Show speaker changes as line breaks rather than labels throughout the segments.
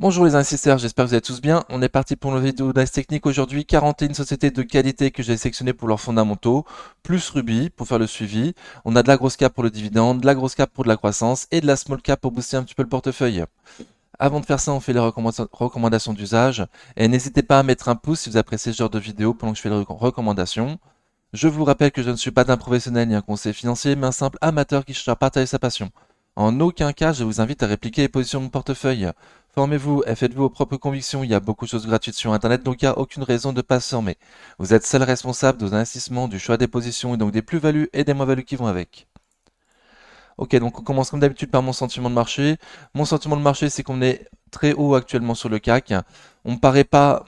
Bonjour les investisseurs, j'espère que vous allez tous bien. On est parti pour une vidéo d'analyse technique aujourd'hui. 41 sociétés de qualité que j'ai sélectionnées pour leurs fondamentaux, plus Ruby pour faire le suivi. On a de la grosse cap pour le dividende, de la grosse cap pour de la croissance et de la small cap pour booster un petit peu le portefeuille. Avant de faire ça, on fait les recommandations d'usage. Et n'hésitez pas à mettre un pouce si vous appréciez ce genre de vidéo pendant que je fais les recommandations. Je vous rappelle que je ne suis pas un professionnel ni un conseiller financier, mais un simple amateur qui cherche à partager sa passion. En aucun cas, je vous invite à répliquer les positions de mon portefeuille. Formez-vous et faites-vous vos propres convictions. Il y a beaucoup de choses gratuites sur Internet, donc il n'y a aucune raison de ne pas se former. Vous êtes seul responsable de vos investissements, du choix des positions et donc des plus-values et des moins-values qui vont avec. Ok, donc on commence comme d'habitude par mon sentiment de marché. Mon sentiment de marché, c'est qu'on est très haut actuellement sur le CAC. On ne paraît pas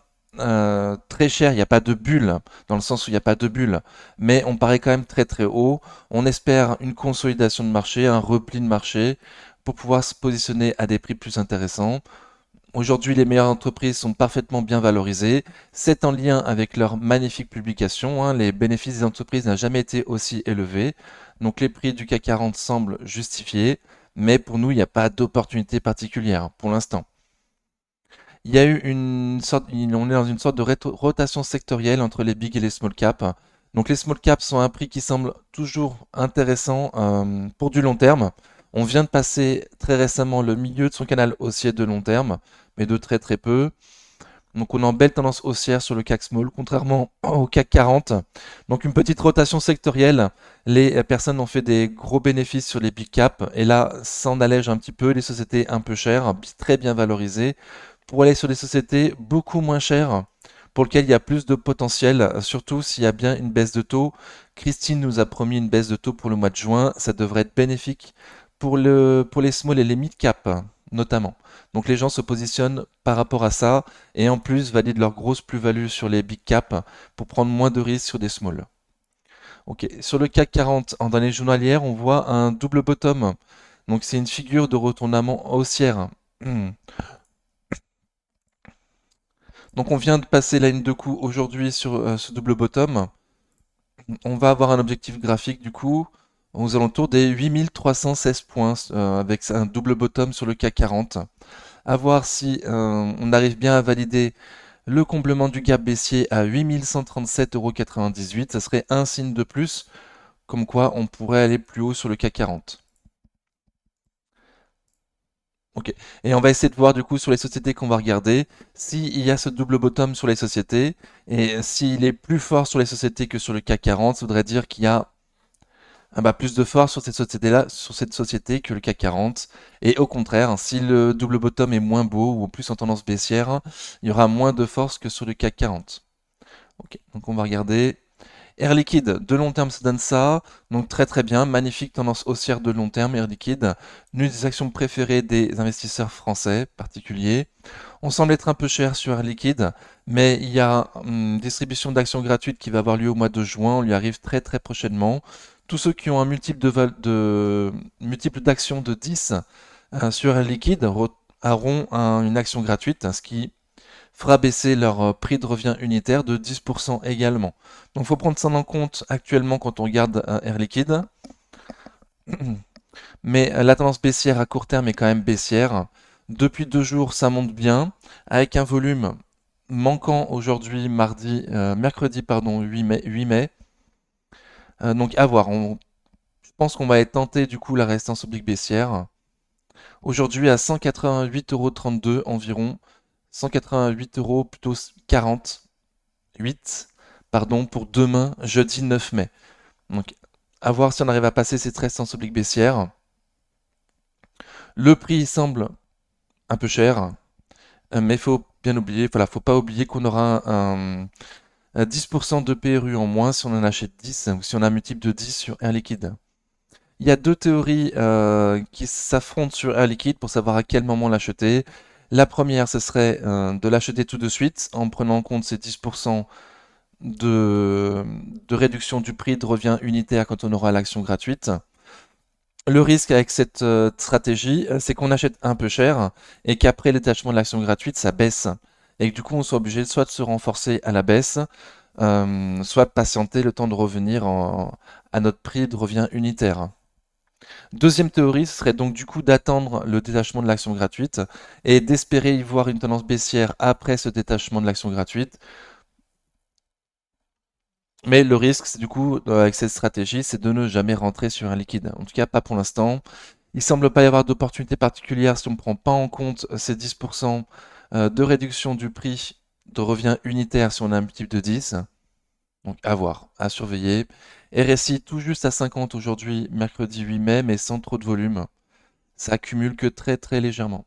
très cher, il n'y a pas de bulle, dans le sens où il n'y a pas de bulle, mais on paraît quand même très très haut. On espère une consolidation de marché, un repli de marché, pour pouvoir se positionner à des prix plus intéressants. Aujourd'hui, les meilleures entreprises sont parfaitement bien valorisées. C'est en lien avec leurs magnifiques publications, hein. Les bénéfices des entreprises n'ont jamais été aussi élevés. Donc les prix du CAC 40 semblent justifiés. Mais pour nous, il n'y a pas d'opportunité particulière pour l'instant. Il y a eu on est dans une sorte de rotation sectorielle entre les big et les small caps. Donc les small caps sont un prix qui semble toujours intéressant pour du long terme. On vient de passer très récemment le milieu de son canal haussier de long terme, mais de très très peu. Donc on est en belle tendance haussière sur le CAC Small, contrairement au CAC 40. Donc une petite rotation sectorielle. Les personnes ont fait des gros bénéfices sur les big caps, et là, ça en allège un petit peu. Les sociétés un peu chères, très bien valorisées, pour aller sur des sociétés beaucoup moins chères, pour lesquelles il y a plus de potentiel, surtout s'il y a bien une baisse de taux. Christine nous a promis une baisse de taux pour le mois de juin, ça devrait être bénéfique pour les small et les mid cap notamment. Donc les gens se positionnent par rapport à ça et en plus valident leur grosse plus-value sur les big cap pour prendre moins de risques sur des small. Ok, sur le CAC 40 en données journalières, on voit un double bottom. Donc c'est une figure de retournement haussière. Donc on vient de passer la ligne de coup aujourd'hui sur ce double bottom. On va avoir un objectif graphique du coup aux alentours des 8316 points avec un double bottom sur le CAC 40. À voir si on arrive bien à valider le comblement du gap baissier à 8137,98 €. Ça serait un signe de plus, comme quoi on pourrait aller plus haut sur le CAC 40. Ok. Et on va essayer de voir du coup sur les sociétés qu'on va regarder s'il y a ce double bottom sur les sociétés et s'il est plus fort sur les sociétés que sur le CAC 40, ça voudrait dire qu'il y a plus de force sur cette société-là, sur cette société que le CAC 40. Et au contraire, si le double bottom est moins beau ou plus en tendance baissière, il y aura moins de force que sur le CAC 40. Ok, donc on va regarder. Air Liquide, de long terme, ça donne ça. Donc très très bien, magnifique tendance haussière de long terme, Air Liquide. L'une des actions préférées des investisseurs français particuliers. On semble être un peu cher sur Air Liquide, mais il y a une distribution d'actions gratuites qui va avoir lieu au mois de juin. On lui arrive très très prochainement. Tous ceux qui ont un multiple d'actions de 10 sur Air Liquide auront une action gratuite, ce qui fera baisser leur prix de revient unitaire de 10% également. Donc il faut prendre ça en compte actuellement quand on regarde Air Liquide. Mais la tendance baissière à court terme est quand même baissière. Depuis 2 jours, ça monte bien, avec un volume manquant aujourd'hui, mercredi pardon, 8 mai. Donc à voir. Je pense qu'on va être tenté du coup la résistance oblique baissière. Aujourd'hui à 188,32 € environ. 188 € plutôt 48, pardon, pour demain, jeudi 9 mai. Donc à voir si on arrive à passer cette résistance oblique baissière. Le prix semble un peu cher. Mais il faut bien oublier, voilà, faut pas oublier qu'on aura un 10% de PRU en moins si on en achète 10 ou si on a un multiple de 10 sur Air Liquide. Il y a deux théories qui s'affrontent sur Air Liquide pour savoir à quel moment l'acheter. La première, ce serait de l'acheter tout de suite en prenant en compte ces 10% de, de réduction du prix de revient unitaire quand on aura l'action gratuite. Le risque avec cette stratégie, c'est qu'on achète un peu cher et qu'après le détachement de l'action gratuite, ça baisse. Et que du coup, on soit obligé soit de se renforcer à la baisse, soit de patienter le temps de revenir à notre prix de revient unitaire. Deuxième théorie, ce serait donc du coup d'attendre le détachement de l'action gratuite et d'espérer y voir une tendance baissière après ce détachement de l'action gratuite. Mais le risque, c'est du coup, avec cette stratégie, c'est de ne jamais rentrer sur un liquide. En tout cas, pas pour l'instant. Il semble pas y avoir d'opportunité particulière si on ne prend pas en compte ces 10% de réduction du prix de revient unitaire si on a un multiple de 10. Donc à voir, à surveiller. RSI tout juste à 50 aujourd'hui, mercredi 8 mai, mais sans trop de volume. Ça accumule que très très légèrement.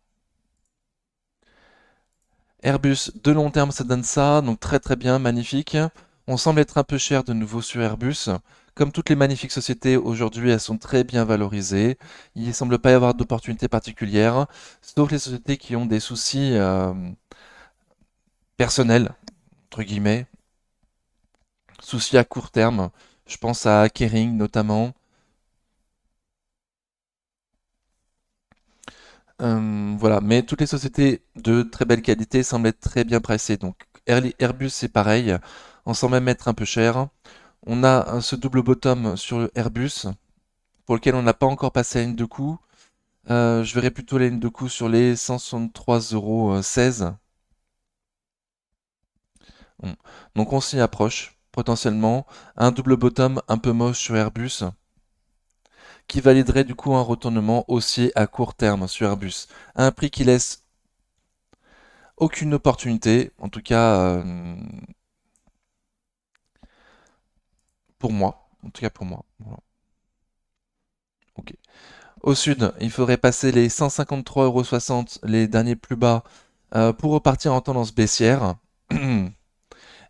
Airbus, de long terme, ça donne ça, donc très très bien, magnifique. On semble être un peu cher de nouveau sur Airbus. Comme toutes les magnifiques sociétés, aujourd'hui, elles sont très bien valorisées. Il ne semble pas y avoir d'opportunités particulières, sauf les sociétés qui ont des soucis personnels, entre guillemets, soucis à court terme. Je pense à Kering notamment. Voilà, mais toutes les sociétés de très belle qualité semblent être très bien pricées. Donc Airbus, c'est pareil, on semble même être un peu cher. On a ce double bottom sur le Airbus, pour lequel on n'a pas encore passé la ligne de coup. Je verrai plutôt la ligne de coup sur les 163,16 €. Bon. Donc on s'y approche, potentiellement. Un double bottom un peu moche sur Airbus, qui validerait du coup un retournement haussier à court terme sur Airbus. À un prix qui laisse aucune opportunité, en tout cas pour moi. En tout cas pour moi. Voilà. Ok. Au sud, il faudrait passer les 153,60 €, les derniers plus bas, pour repartir en tendance baissière.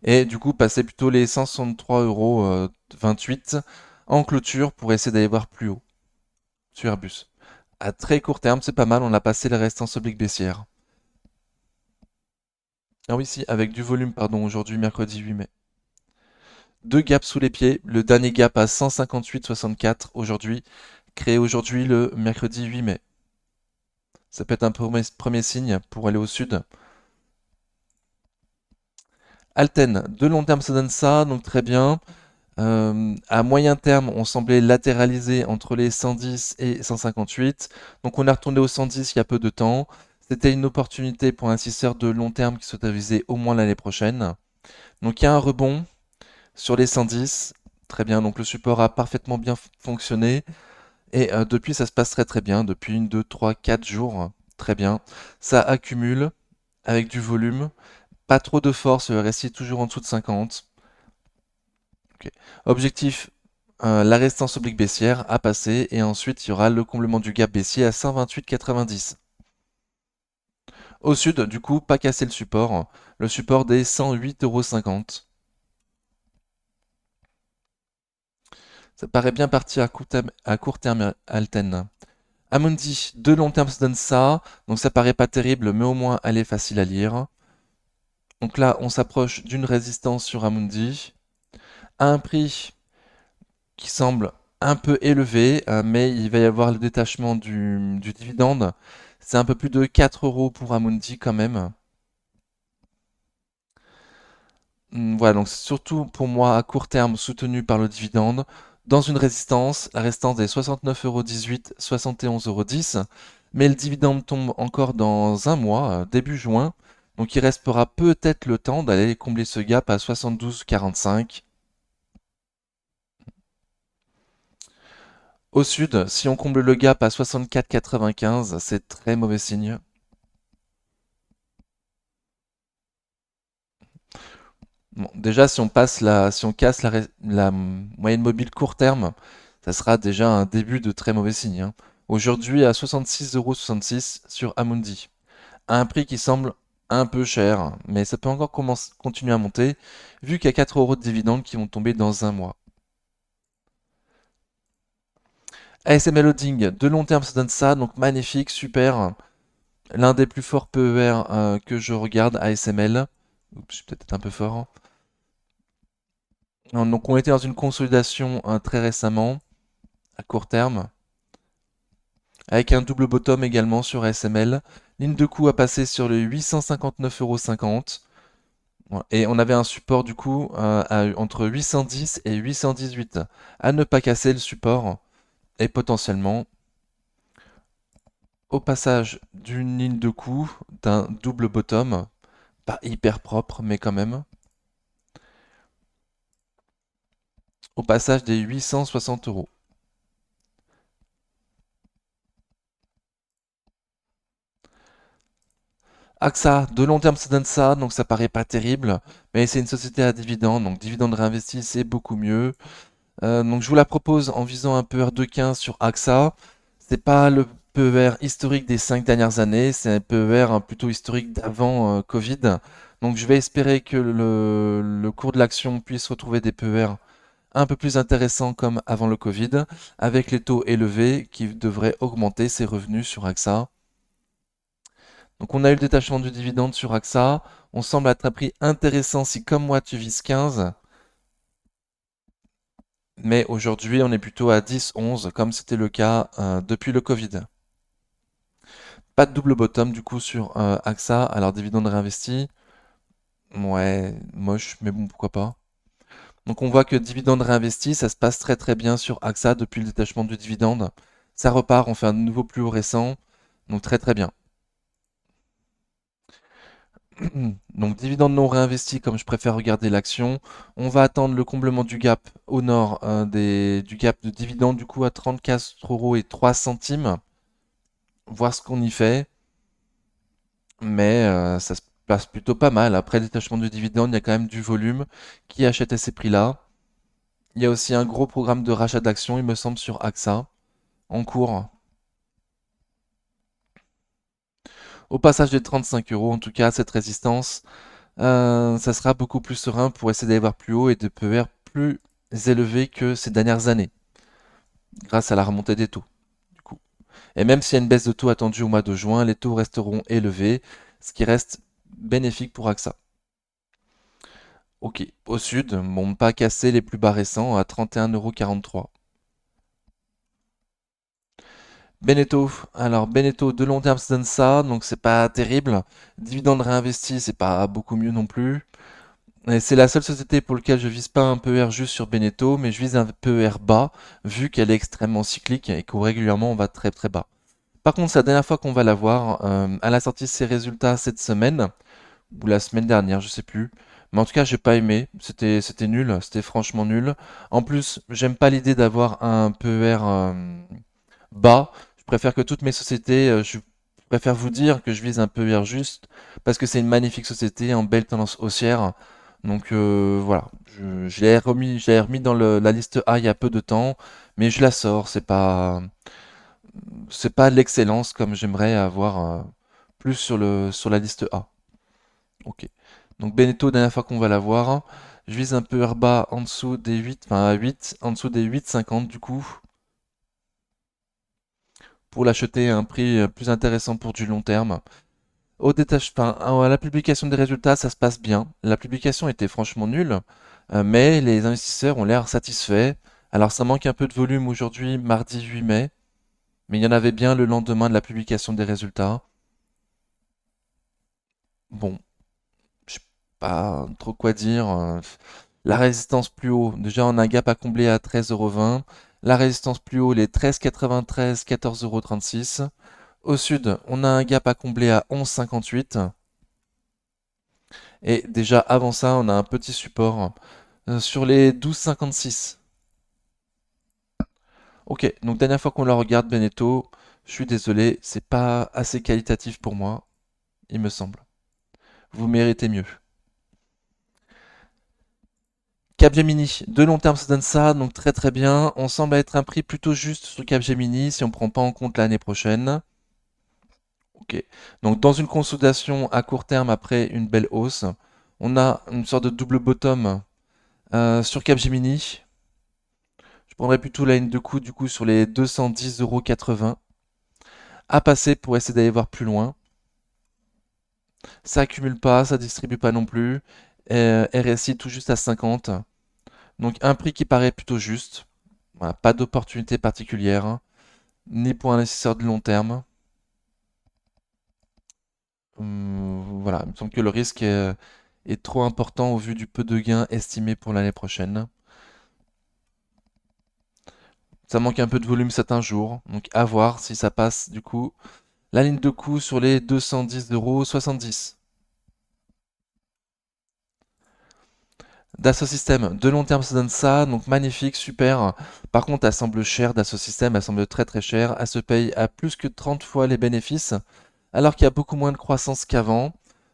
Et du coup, passer plutôt les 163,28 € en clôture pour essayer d'aller voir plus haut sur Airbus. À très court terme, c'est pas mal, on a passé les restants obliques baissières. Ah oui, si, avec du volume, pardon, aujourd'hui, mercredi 8 mai. Deux gaps sous les pieds, le dernier gap à 158,64 aujourd'hui, créé aujourd'hui le mercredi 8 mai. Ça peut être un premier signe pour aller au sud. Alten, de long terme, ça donne ça, donc très bien. À moyen terme, on semblait latéraliser entre les 110 et 158. Donc on est retourné au 110 il y a peu de temps. C'était une opportunité pour un investisseur de long terme qui souhaite viser au moins l'année prochaine. Donc il y a un rebond sur les 110. Très bien, donc le support a parfaitement bien fonctionné. Et depuis, ça se passe très très bien. Depuis une, 2, 3, 4 jours. Très bien. Ça accumule avec du volume. Pas trop de force, le RSI toujours en dessous de 50. Ok. Objectif, la résistance oblique baissière à passer et ensuite il y aura le comblement du gap baissier à 128,90. Au sud, du coup, pas casser le support des 108,50 €. Ça paraît bien parti à court terme Alten. Amundi, de long terme se donne ça, donc ça paraît pas terrible, mais au moins elle est facile à lire. Donc là, on s'approche d'une résistance sur Amundi, à un prix qui semble un peu élevé, mais il va y avoir le détachement du dividende. C'est un peu plus de 4 € pour Amundi quand même. Voilà, donc c'est surtout pour moi à court terme soutenu par le dividende. Dans une résistance, la résistance est 69,18 €, 71,10 €. Mais le dividende tombe encore dans un mois, début juin. Donc il restera peut-être le temps d'aller combler ce gap à 72,45. Au sud, si on comble le gap à 64,95, c'est très mauvais signe. Bon, déjà, si on casse la moyenne mobile court terme, ça sera déjà un début de très mauvais signe, hein. Aujourd'hui, à 66,66 € sur Amundi, à un prix qui semble un peu cher, mais ça peut encore continuer à monter, vu qu'il y a 4 € de dividendes qui vont tomber dans un mois. ASML Holding, de long terme, ça donne ça, donc magnifique, super. L'un des plus forts PER que je regarde, ASML. Oups, je suis peut-être un peu fort, hein. Donc on était dans une consolidation très récemment, à court terme, avec un double bottom également sur ASML. Ligne de coup à passer sur le 859,50 €. Voilà. Et on avait un support du coup entre 810 et 818. À ne pas casser le support. Et potentiellement, au passage d'une ligne de coup, d'un double bottom, pas hyper propre, mais quand même, au passage des 860 €. AXA, de long terme, ça donne ça, donc ça paraît pas terrible, mais c'est une société à dividendes, donc dividendes réinvestis, c'est beaucoup mieux. Donc je vous la propose en visant un PER de 15 sur AXA. C'est pas le PER historique des 5 dernières années, c'est un PER plutôt historique d'avant Covid. Donc je vais espérer que le cours de l'action puisse retrouver des PER un peu plus intéressants comme avant le Covid, avec les taux élevés qui devraient augmenter ses revenus sur AXA. Donc on a eu le détachement du dividende sur AXA. On semble être à un prix intéressant si comme moi tu vises 15. Mais aujourd'hui on est plutôt à 10, 11 comme c'était le cas depuis le Covid. Pas de double bottom du coup sur AXA. Alors dividende réinvesti. Ouais, moche, mais bon pourquoi pas. Donc on voit que dividende réinvesti, ça se passe très très bien sur AXA depuis le détachement du dividende. Ça repart, on fait un nouveau plus haut récent. Donc très très bien. Donc dividende non réinvesti, comme je préfère regarder l'action. On va attendre le comblement du gap au nord du gap de dividende du coup à 34 € et 3 centimes. Voir ce qu'on y fait. Mais ça se passe plutôt pas mal. Après le détachement du dividende, il y a quand même du volume qui achète à ces prix-là. Il y a aussi un gros programme de rachat d'actions, il me semble, sur AXA en cours. Au passage des 35 €, en tout cas, cette résistance, ça sera beaucoup plus serein pour essayer d'aller voir plus haut et de PER plus élevé que ces dernières années, grâce à la remontée des taux, du coup. Et même s'il y a une baisse de taux attendue au mois de juin, les taux resteront élevés, ce qui reste bénéfique pour AXA. Ok, au sud, bon, pas cassé les plus bas récents à 31,43 €. Beneteau, alors Beneteau de long terme ça donne ça, donc c'est pas terrible. Dividende réinvesti, c'est pas beaucoup mieux non plus. Et c'est la seule société pour laquelle je vise pas un PER juste sur Beneteau, mais je vise un PER bas, vu qu'elle est extrêmement cyclique et que régulièrement on va très très bas. Par contre, c'est la dernière fois qu'on va la voir. Elle a sorti ses résultats cette semaine, ou la semaine dernière, je sais plus. Mais en tout cas, j'ai pas aimé. C'était nul, c'était franchement nul. En plus, j'aime pas l'idée d'avoir un PER bas. Je préfère que toutes mes sociétés, je préfère vous dire que je vise un PER juste parce que c'est une magnifique société en belle tendance haussière. Donc voilà, je l'ai remis dans la liste A il y a peu de temps, mais je la sors. C'est pas l'excellence comme j'aimerais avoir plus sur la liste A. Ok. Donc Beneteau, dernière fois qu'on va la voir, je vise un PER bas en dessous des 8, enfin à 8, en dessous des 8,50 du coup, pour l'acheter à un prix plus intéressant pour du long terme. À la publication des résultats, ça se passe bien. La publication était franchement nulle, mais les investisseurs ont l'air satisfaits. Alors ça manque un peu de volume aujourd'hui, mardi 8 mai, mais il y en avait bien le lendemain de la publication des résultats. Bon, je sais pas trop quoi dire. La résistance plus haut, déjà on a un gap à combler à 13,20 €. La résistance plus haut, les 13,93, 14,36 €. Au sud, on a un gap à combler à 11,58. Et déjà avant ça, on a un petit support sur les 12,56. Ok, donc dernière fois qu'on la regarde, Beneteau, je suis désolé, c'est pas assez qualitatif pour moi, il me semble. Vous méritez mieux. Capgemini, de long terme ça donne ça, donc très très bien. On semble être un prix plutôt juste sur Capgemini si on ne prend pas en compte l'année prochaine. Ok, donc dans une consolidation à court terme après une belle hausse, on a une sorte de double bottom sur Capgemini. Je prendrais plutôt la ligne de coup du coup sur les 210,80 € à passer pour essayer d'aller voir plus loin. Ça accumule pas, ça distribue pas non plus. RSI tout juste à 50. Donc un prix qui paraît plutôt juste. Voilà, pas d'opportunité particulière, hein, ni pour un investisseur de long terme. Voilà, il me semble que le risque est trop important au vu du peu de gains estimés pour l'année prochaine. Ça manque un peu de volume certains jours, donc à voir si ça passe du coup la ligne de coup sur les 210,70 €. Dassault Systèmes, de long terme, ça donne ça, donc magnifique, super. Par contre, elle semble chère, Dassault Systèmes, elle semble très très chère. Elle se paye à plus que 30 fois les bénéfices, alors qu'il y a beaucoup moins de croissance qu'avant.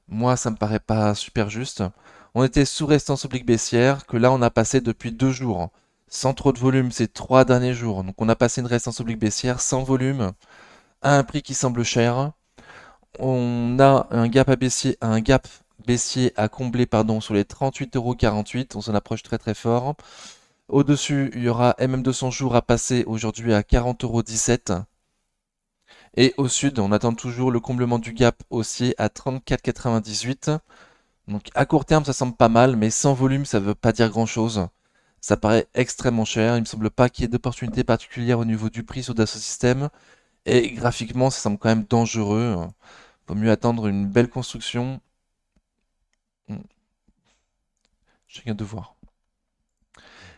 Moi, ça me paraît pas super juste. On était sous résistance oblique baissière, que là, on a passé depuis 2 jours. Sans trop de volume, ces 3 derniers jours. Donc, on a passé une résistance oblique baissière sans volume, à un prix qui semble cher. On a un gap baissier à combler pardon, sur les 38,48 €. On s'en approche très très fort. Au-dessus, il y aura MM200 jours à passer aujourd'hui à 40,17 €. Et au sud, on attend toujours le comblement du gap haussier à 34,98 €. Donc à court terme, ça semble pas mal, mais sans volume, ça veut pas dire grand-chose. Ça paraît extrêmement cher. Il me semble pas qu'il y ait d'opportunité particulière au niveau du prix sur Dassault Systèmes. Et graphiquement, ça semble quand même dangereux. Vaut mieux attendre une belle construction. Chacun de voir.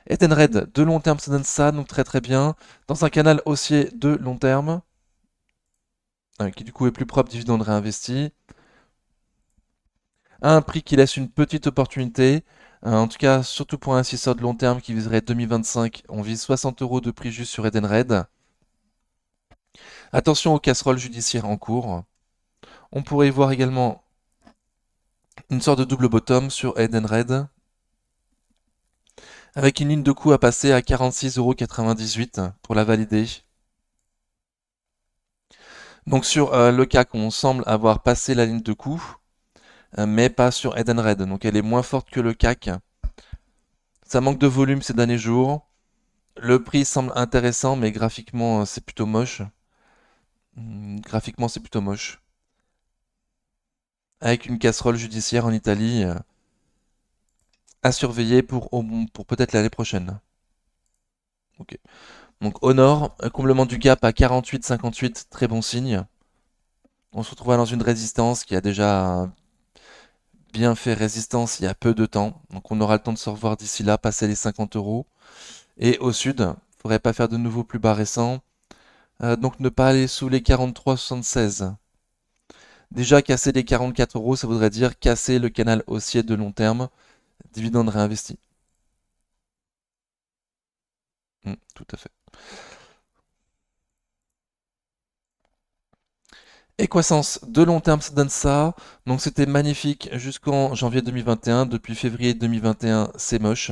Edenred, de long terme, ça donne ça, donc très très bien. Dans un canal haussier de long terme, qui du coup est plus propre, dividende réinvesti, à un prix qui laisse une petite opportunité. En tout cas, surtout pour un investisseur de long terme qui viserait 2025, on vise 60 € de prix juste sur Edenred. Attention aux casseroles judiciaires en cours. On pourrait y voir également une sorte de double bottom sur Edenred, avec une ligne de coup à passer à 46,98 € pour la valider. Donc sur le CAC, on semble avoir passé la ligne de coup, mais pas sur Edenred. Donc elle est moins forte que le CAC. Ça manque de volume ces derniers jours. Le prix semble intéressant, mais graphiquement, c'est plutôt moche. Graphiquement, c'est plutôt moche. Avec une casserole judiciaire en Italie à surveiller pour peut-être l'année prochaine. Ok. Donc Honor, comblement du gap à 48,58, très bon signe. On se retrouve dans une résistance qui a déjà bien fait résistance il y a peu de temps. Donc on aura le temps de se revoir d'ici là, passer les 50 €. Et au sud, il ne faudrait pas faire de nouveau plus bas récent. Donc ne pas aller sous les 43,76. Déjà casser les 44 €, ça voudrait dire casser le canal haussier de long terme, dividende réinvesti. Tout à fait. Equasens, de long terme, ça donne ça. Donc c'était magnifique jusqu'en janvier 2021. Depuis février 2021, c'est moche.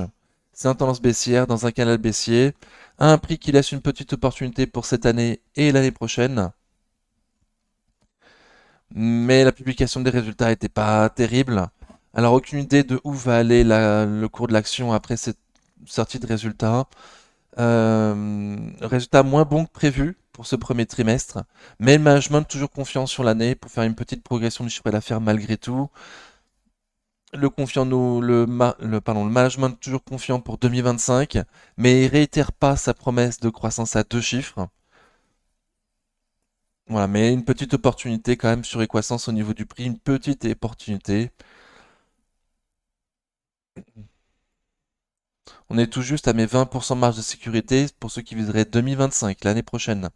C'est une tendance baissière dans un canal baissier, à un prix qui laisse une petite opportunité pour cette année et l'année prochaine. Mais la publication des résultats n'était pas terrible. Alors aucune idée de où va aller le cours de l'action après cette sortie de résultats. Résultat moins bon que prévu pour ce premier trimestre, mais le management toujours confiant sur l'année pour faire une petite progression du chiffre d'affaires malgré tout. Le management toujours confiant pour 2025, mais il réitère pas sa promesse de croissance à 2 chiffres. Voilà, mais une petite opportunité quand même sur Equasens au niveau du prix, une petite opportunité. On est tout juste à mes 20% de marge de sécurité pour ceux qui viseraient 2025, l'année prochaine.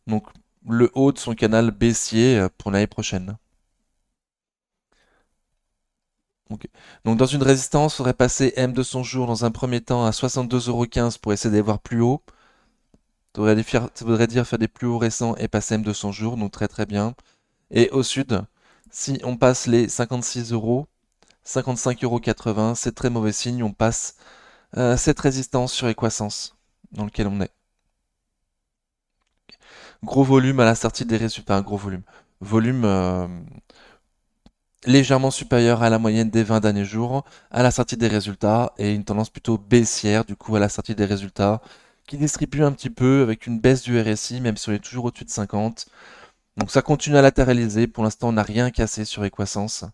Donc le haut de son canal baissier pour l'année prochaine. Ok. Donc dans une résistance, il faudrait passer M de son jour dans un premier temps à 62,15 € pour essayer d'aller voir plus haut. Ça voudrait dire faire des plus hauts récents et passer M de son jour, donc très très bien. Et au sud, si on passe les 56 €, 55,80 €, c'est très mauvais signe, on passe cette résistance sur Equasens dans lequel on est. Gros volume à la sortie des résultats, un gros volume. Volume légèrement supérieur à la moyenne des 20 derniers jours à la sortie des résultats et une tendance plutôt baissière du coup à la sortie des résultats qui distribue un petit peu avec une baisse du RSI même si on est toujours au-dessus de 50. Donc ça continue à latéraliser. Pour l'instant, on n'a rien cassé sur Equasens.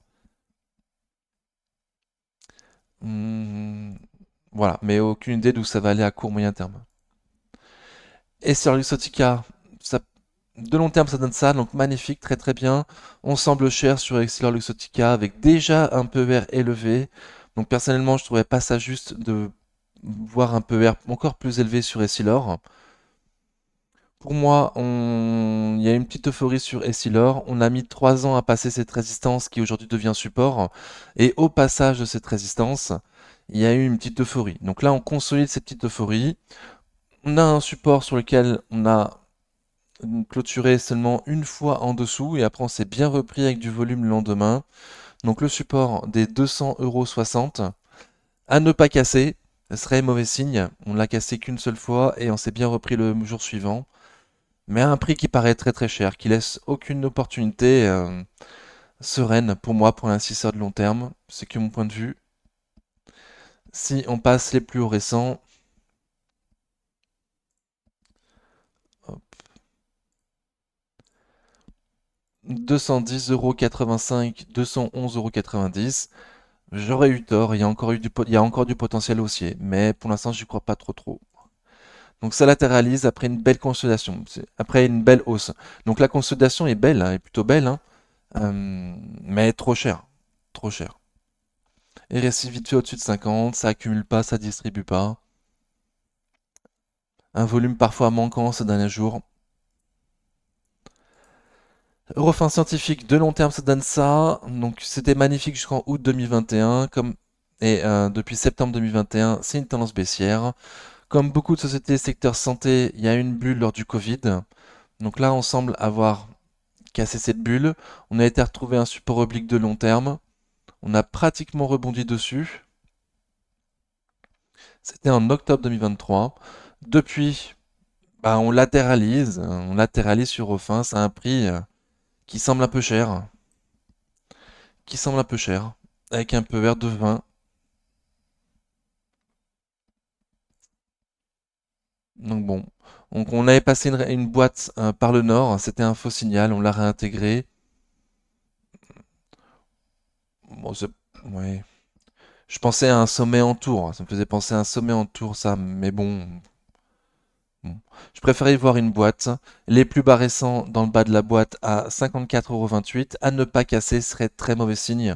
Hmm, voilà, mais aucune idée d'où ça va aller à court moyen terme. Et sur Luxottica, ça, de long terme, ça donne ça, donc magnifique, très très bien. On semble cher sur Essilor Luxottica avec déjà un PER élevé. Donc personnellement, je trouvais pas ça juste de voir un PER encore plus élevé sur Essilor. Pour moi, il y a une petite euphorie sur Essilor. On a mis 3 ans à passer cette résistance qui aujourd'hui devient support. Et au passage de cette résistance, il y a eu une petite euphorie. Donc là, on consolide cette petite euphorie. On a un support sur lequel on a clôturé seulement une fois en dessous et après on s'est bien repris avec du volume le lendemain. Donc le support des 200,60 € à ne pas casser, ce serait mauvais signe. On l'a cassé qu'une seule fois et on s'est bien repris le jour suivant. Mais à un prix qui paraît très très cher, qui laisse aucune opportunité sereine pour moi pour l'investisseur de long terme. C'est que mon point de vue. Si on passe les plus hauts récents, hop, 210,85 €, 211,90 €, j'aurais eu tort. Il y a encore du potentiel haussier, mais pour l'instant, j'y crois pas trop trop. Donc ça latéralise après une belle consolidation, après une belle hausse. Donc la consolidation est belle, hein, est plutôt belle, hein, mais trop cher, trop cher. RSI vite fait au-dessus de 50, ça accumule pas, ça distribue pas. Un volume parfois manquant ces derniers jours. Eurofin scientifique de long terme, ça donne ça. Donc c'était magnifique jusqu'en août 2021, depuis septembre 2021, c'est une tendance baissière. Comme beaucoup de sociétés secteur santé, il y a une bulle lors du Covid. Donc là, on semble avoir cassé cette bulle. On a été retrouver un support oblique de long terme. On a pratiquement rebondi dessus. C'était en octobre 2023. Depuis, bah, on latéralise sur Eurofins à un prix qui semble un peu cher, qui semble un peu cher, avec un peu vert de vin. Donc bon, donc on avait passé une boîte par le nord, c'était un faux signal, on l'a réintégré. Bon, ouais. Je pensais à un sommet en tour, ça me faisait penser à un sommet en tour, ça, mais bon. Je préférais voir une boîte. Les plus bas récents dans le bas de la boîte à 54,28 € à ne pas casser serait très mauvais signe.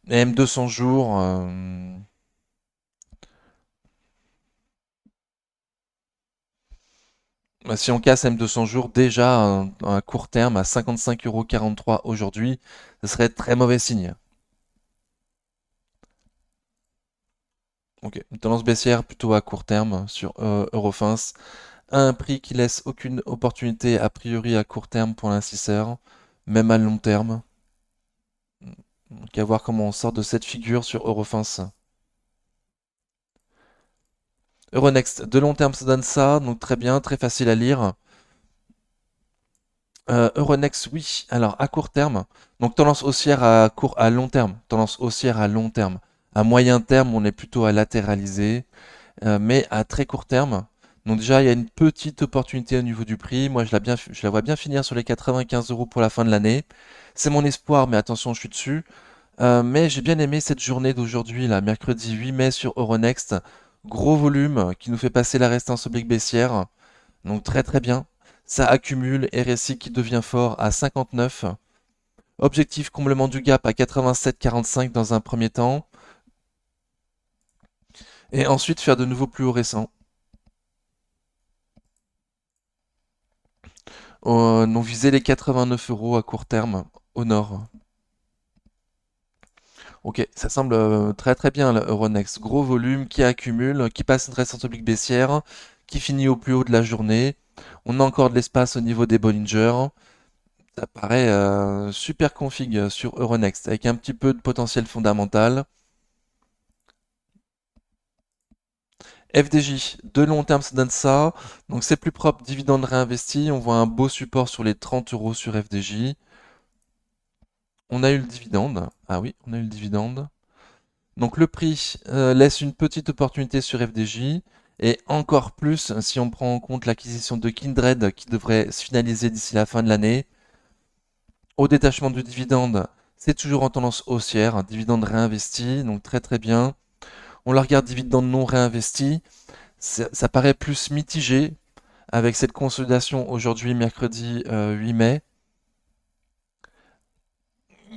Et M200 jours, bah, si on casse M200 jours, déjà à court terme à 55,43 € aujourd'hui, ce serait très mauvais signe. Ok, une tendance baissière plutôt à court terme sur Eurofins, à un prix qui laisse aucune opportunité a priori à court terme pour l'investisseur, même à long terme. Donc à voir comment on sort de cette figure sur Eurofins. Euronext, de long terme, ça donne ça, donc très bien, très facile à lire. Euronext, oui. Alors à court terme, donc tendance haussière à long terme, tendance haussière à long terme. À moyen terme, on est plutôt à latéraliser, mais à très court terme. Donc déjà, il y a une petite opportunité au niveau du prix. Moi, je la vois bien finir sur les 95 € pour la fin de l'année. C'est mon espoir, mais attention, je suis dessus. Mais j'ai bien aimé cette journée d'aujourd'hui, là, mercredi 8 mai sur Euronext. Gros volume qui nous fait passer la résistance oblique baissière. Donc très très bien. Ça accumule, RSI qui devient fort à 59. Objectif comblement du gap à 87,45 dans un premier temps. Et ensuite faire de nouveaux plus hauts récents. Donc viser les 89 € à court terme au nord. Ok, ça semble très très bien l'Euronext. Gros volume qui accumule, qui passe une résistance oblique baissière, qui finit au plus haut de la journée. On a encore de l'espace au niveau des Bollinger. Ça paraît super config sur Euronext, avec un petit peu de potentiel fondamental. FDJ, de long terme, ça donne ça. Donc c'est plus propre, dividende réinvesti. On voit un beau support sur les 30 € sur FDJ. On a eu le dividende. Ah oui, on a eu le dividende. Donc le prix laisse une petite opportunité sur FDJ. Et encore plus si on prend en compte l'acquisition de Kindred qui devrait se finaliser d'ici la fin de l'année. Au détachement du dividende, c'est toujours en tendance haussière, un dividende réinvesti, donc très très bien. On la regarde dividende non réinvesti, ça paraît plus mitigé avec cette consolidation aujourd'hui, mercredi 8 mai.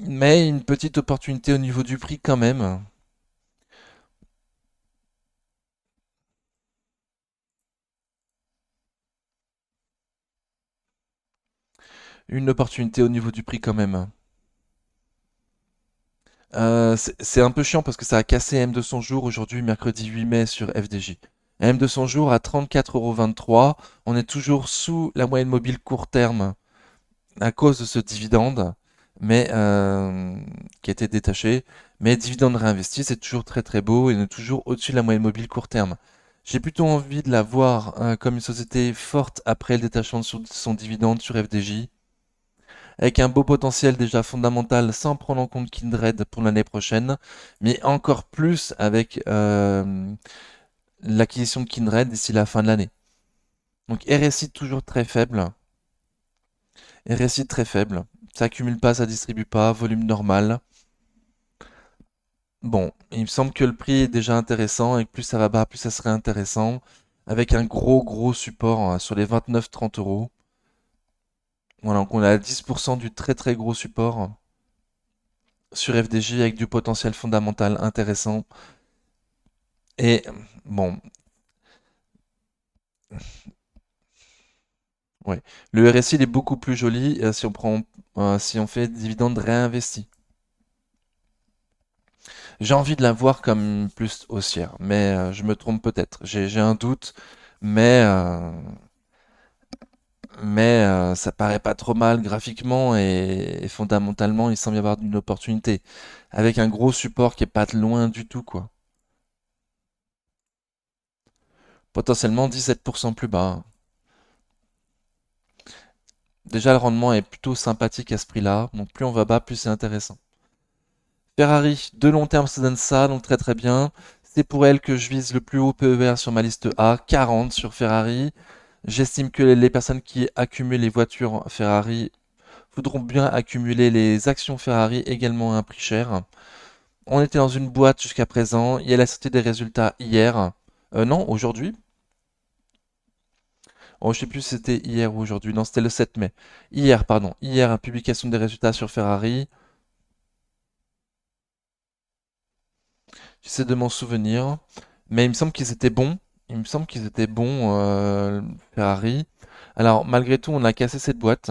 Mais une petite opportunité au niveau du prix quand même. Une opportunité au niveau du prix quand même. C'est un peu chiant parce que ça a cassé M200 jours aujourd'hui, mercredi 8 mai sur FDJ. M200 jours à 34,23 €. On est toujours sous la moyenne mobile court terme à cause de ce dividende, mais qui a été détaché. Mais dividende réinvesti, c'est toujours très très beau et on est toujours au-dessus de la moyenne mobile court terme. J'ai plutôt envie de la voir comme une société forte après le détachement de son dividende sur FDJ, avec un beau potentiel déjà fondamental sans prendre en compte Kindred pour l'année prochaine, mais encore plus avec l'acquisition de Kindred d'ici la fin de l'année. Donc RSI toujours très faible, RSI très faible, ça accumule pas, ça distribue pas, volume normal. Bon, il me semble que le prix est déjà intéressant et que plus ça va bas, plus ça serait intéressant, avec un gros support sur les 29-30 €. Voilà, donc on a 10% du très très gros support sur FDJ avec du potentiel fondamental intéressant. Et bon, ouais. Le RSI il est beaucoup plus joli si on fait dividende réinvesti. J'ai envie de la voir comme plus haussière, mais je me trompe peut-être. J'ai un doute, mais ça paraît pas trop mal graphiquement et fondamentalement, il semble y avoir une opportunité avec un gros support qui est pas loin du tout, quoi. Potentiellement 17% plus bas. Déjà, le rendement est plutôt sympathique à ce prix-là, donc plus on va bas, plus c'est intéressant. Ferrari, de long terme, ça donne ça, donc très très bien. C'est pour elle que je vise le plus haut PER sur ma liste A, 40 sur Ferrari. J'estime que les personnes qui accumulent les voitures Ferrari voudront bien accumuler les actions Ferrari également à un prix cher. On était dans une boîte jusqu'à présent, il y a la sortie des résultats hier. Non, aujourd'hui. Oh, je sais plus si c'était hier ou aujourd'hui. Non, c'était le 7 mai. Hier, pardon. Hier, publication des résultats sur Ferrari. J'essaie de m'en souvenir. Mais il me semble qu'ils étaient bons. Il me semble qu'ils étaient bons, Ferrari. Alors, malgré tout, on a cassé cette boîte.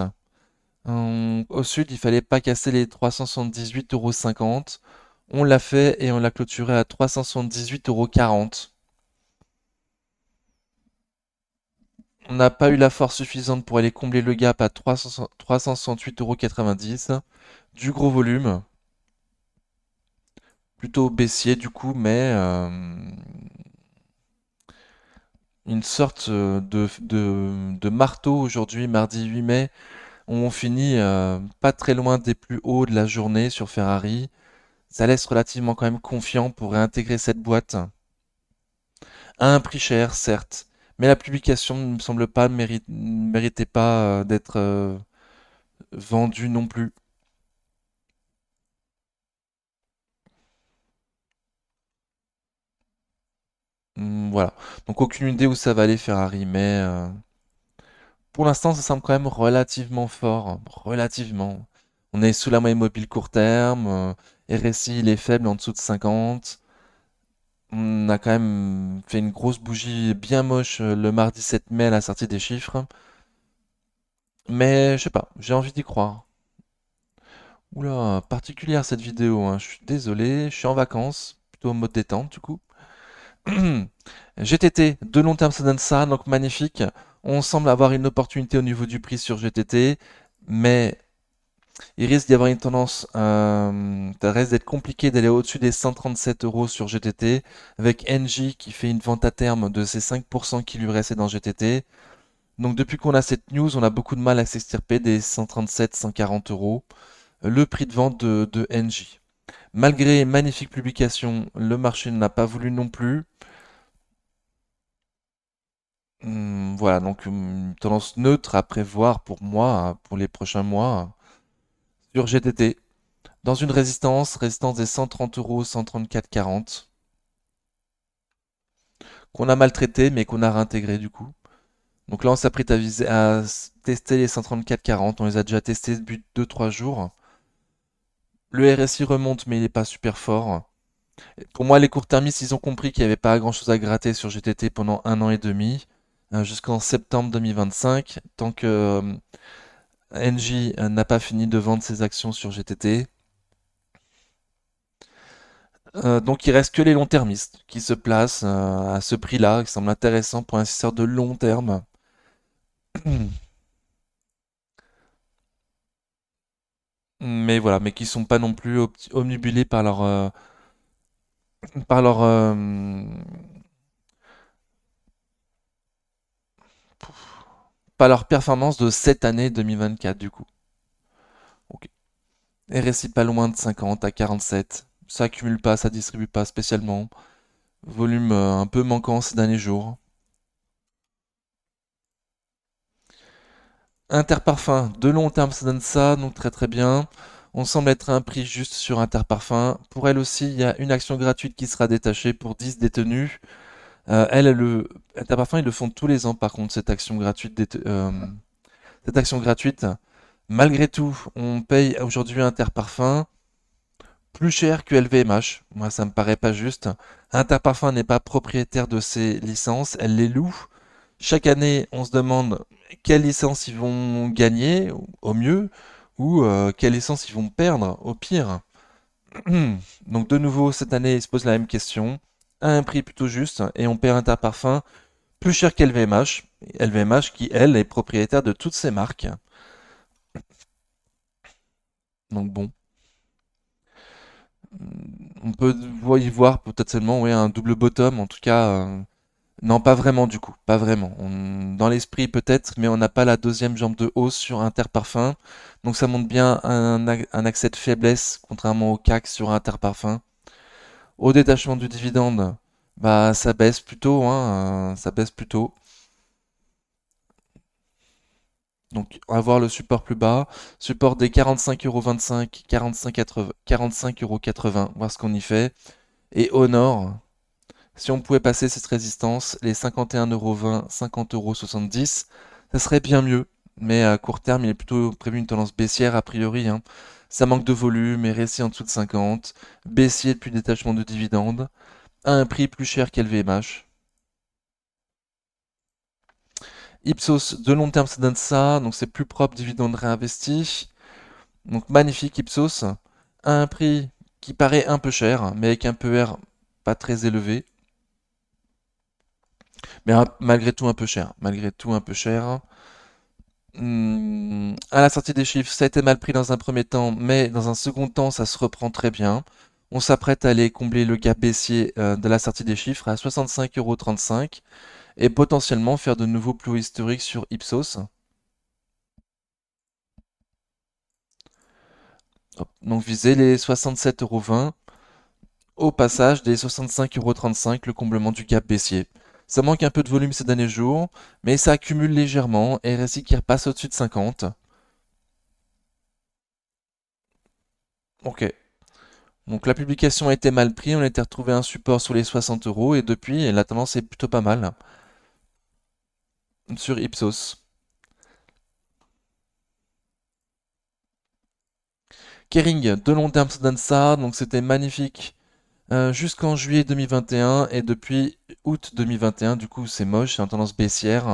Au sud, il fallait pas casser les 378,50 €. On l'a fait et on l'a clôturé à 378,40 €. On n'a pas eu la force suffisante pour aller combler le gap à 368,90 €. Du gros volume, plutôt baissier du coup, mais une sorte de marteau aujourd'hui, mardi 8 mai, où on finit pas très loin des plus hauts de la journée sur Ferrari. Ça laisse relativement quand même confiant pour réintégrer cette boîte à un prix cher, certes, mais la publication ne me semble pas méritait pas d'être vendue non plus. Voilà. Donc aucune idée où ça va aller Ferrari, mais pour l'instant ça semble quand même relativement fort, hein, relativement. On est sous la moyenne mobile court terme, RSI il est faible en dessous de 50. On a quand même fait une grosse bougie bien moche le mardi 7 mai à la sortie des chiffres. Mais je sais pas, j'ai envie d'y croire. Oula, particulière cette vidéo, hein. Je suis désolé, je suis en vacances, plutôt en mode détente du coup. GTT, de long terme ça donne ça, donc magnifique. On semble avoir une opportunité au niveau du prix sur GTT, mais il risque d'y avoir une tendance, ça reste d'être compliqué d'aller au-dessus des 137 € sur GTT, avec Engie qui fait une vente à terme de ces 5% qui lui restaient dans GTT. Donc depuis qu'on a cette news, on a beaucoup de mal à s'extirper des 137, 140 €, le prix de vente de Engie. Malgré magnifique publication, le marché n'a pas voulu non plus. Voilà, donc une tendance neutre à prévoir pour moi, hein, pour les prochains mois, sur GTT. Dans une résistance des 130 €, 134,40, qu'on a maltraité mais qu'on a réintégré du coup. Donc là, on s'apprête à tester les 134,40, on les a déjà testés depuis 2-3 jours. Le RSI remonte mais il n'est pas super fort. Pour moi, les court-termistes, ils ont compris qu'il n'y avait pas grand-chose à gratter sur GTT pendant 1 an et demi, jusqu'en septembre 2025, tant que Engie n'a pas fini de vendre ses actions sur GTT. Donc il reste que les long-termistes qui se placent à ce prix-là, qui semble intéressant pour un investisseur de long terme. Mais voilà, mais qui sont pas non plus omnibulés par leur, pas leur performance de cette année 2024 du coup. Ok. RSI pas loin de 50 à 47. Ça accumule pas, ça distribue pas spécialement. Volume un peu manquant ces derniers jours. Interparfum, de long terme, ça donne ça, donc très très bien. On semble être à un prix juste sur Interparfum. Pour elle aussi, il y a une action gratuite qui sera détachée pour 10 détenus. Interparfum, ils le font tous les ans par contre, cette action gratuite. Cette action gratuite. Malgré tout, on paye aujourd'hui Interparfum plus cher que LVMH. Moi, ça me paraît pas juste. Interparfum n'est pas propriétaire de ses licences, elle les loue. Chaque année, on se demande quelle licence ils vont gagner au mieux ou quelle licence ils vont perdre au pire. Donc de nouveau, cette année, ils se posent la même question, à un prix plutôt juste, et on perd Interparfum plus cher qu'LVMH. LVMH qui, elle, est propriétaire de toutes ces marques. Donc bon, on peut y voir potentiellement ouais, un double bottom, en tout cas. Non, pas vraiment du coup, pas vraiment. Dans l'esprit peut-être, mais on n'a pas la deuxième jambe de hausse sur Interparfum. Donc ça montre bien un accès de faiblesse, contrairement au CAC sur Interparfum. Au détachement du dividende, bah ça baisse plutôt, hein, ça baisse plutôt. Donc on va voir le support plus bas, support des 45,25 €, 45,80 €, voir ce qu'on y fait. Et au nord, si on pouvait passer cette résistance, les 51,20 €, 50,70 €, ça serait bien mieux. Mais à court terme, il est plutôt prévu une tendance baissière a priori, hein. Ça manque de volume, et récit en dessous de 50, baissier depuis le détachement de dividendes, à un prix plus cher qu'LVMH. Ipsos, de long terme, ça donne ça, donc c'est plus propre, dividende réinvesti. Donc magnifique Ipsos, à un prix qui paraît un peu cher, mais avec un PER pas très élevé. Mais malgré tout un peu cher. Malgré tout un peu cher. À la sortie des chiffres, ça a été mal pris dans un premier temps, mais dans un second temps, ça se reprend très bien. On s'apprête à aller combler le gap baissier de la sortie des chiffres à 65,35 € et potentiellement faire de nouveaux plus hauts historiques sur Ipsos. Hop, donc viser les 67,20 € au passage des 65,35 €, le comblement du gap baissier. Ça manque un peu de volume ces derniers jours, mais ça accumule légèrement. RSI qui repasse au-dessus de 50. Ok. Donc la publication a été mal prise, on a été retrouvé un support sur les 60 € et depuis la tendance est plutôt pas mal sur Ipsos. Kering, de long terme ça donne ça, donc c'était magnifique jusqu'en juillet 2021 et depuis août 2021, du coup c'est moche, c'est en tendance baissière,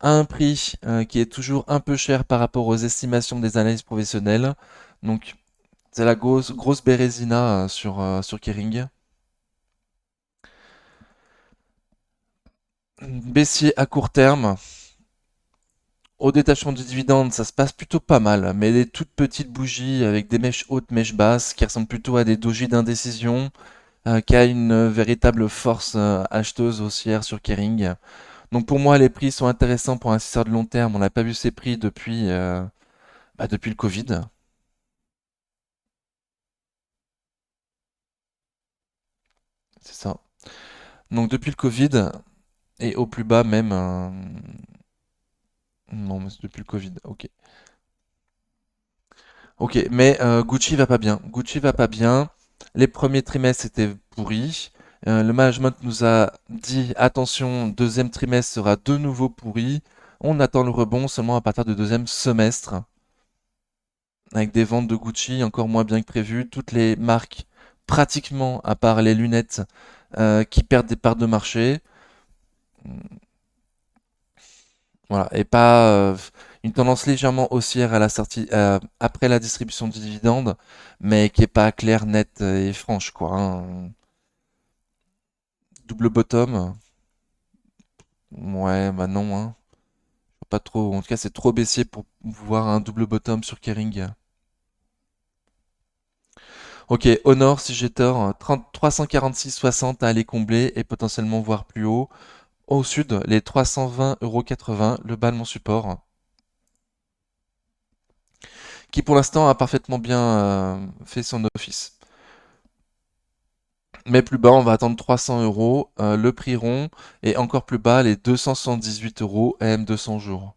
à un prix qui est toujours un peu cher par rapport aux estimations des analyses professionnelles. Donc c'est la grosse bérésina sur Kering. Baissier à court terme, au détachement du dividende, ça se passe plutôt pas mal, mais des toutes petites bougies avec des mèches hautes, mèches basses, qui ressemblent plutôt à des dojis d'indécision, qui a une véritable force acheteuse haussière sur Kering. Donc pour moi, les prix sont intéressants pour un investisseur de long terme. On n'a pas vu ces prix depuis le Covid. C'est ça. Donc depuis le Covid, et au plus bas même. Non, mais c'est depuis le Covid. Ok. Ok, mais Gucci va pas bien. Gucci va pas bien. Les premiers trimestres étaient pourris. Le management nous a dit attention, deuxième trimestre sera de nouveau pourri. On attend le rebond seulement à partir du deuxième semestre, avec des ventes de Gucci encore moins bien que prévu. Toutes les marques, pratiquement, à part les lunettes, qui perdent des parts de marché. Voilà, et pas Une tendance légèrement haussière à la sortie, après la distribution du dividende, mais qui est pas claire, nette et franche, quoi, hein. Double bottom, ouais, bah non, hein. Pas trop. En tout cas, c'est trop baissier pour voir un double bottom sur Kering. Ok, Honor, si j'ai tort, 346,60 à aller combler et potentiellement voir plus haut. Au sud, les 320,80 €, le bas de mon support, qui pour l'instant a parfaitement bien fait son office. Mais plus bas, on va attendre 300 €, le prix rond, et encore plus bas, les 278 € AM200 jours.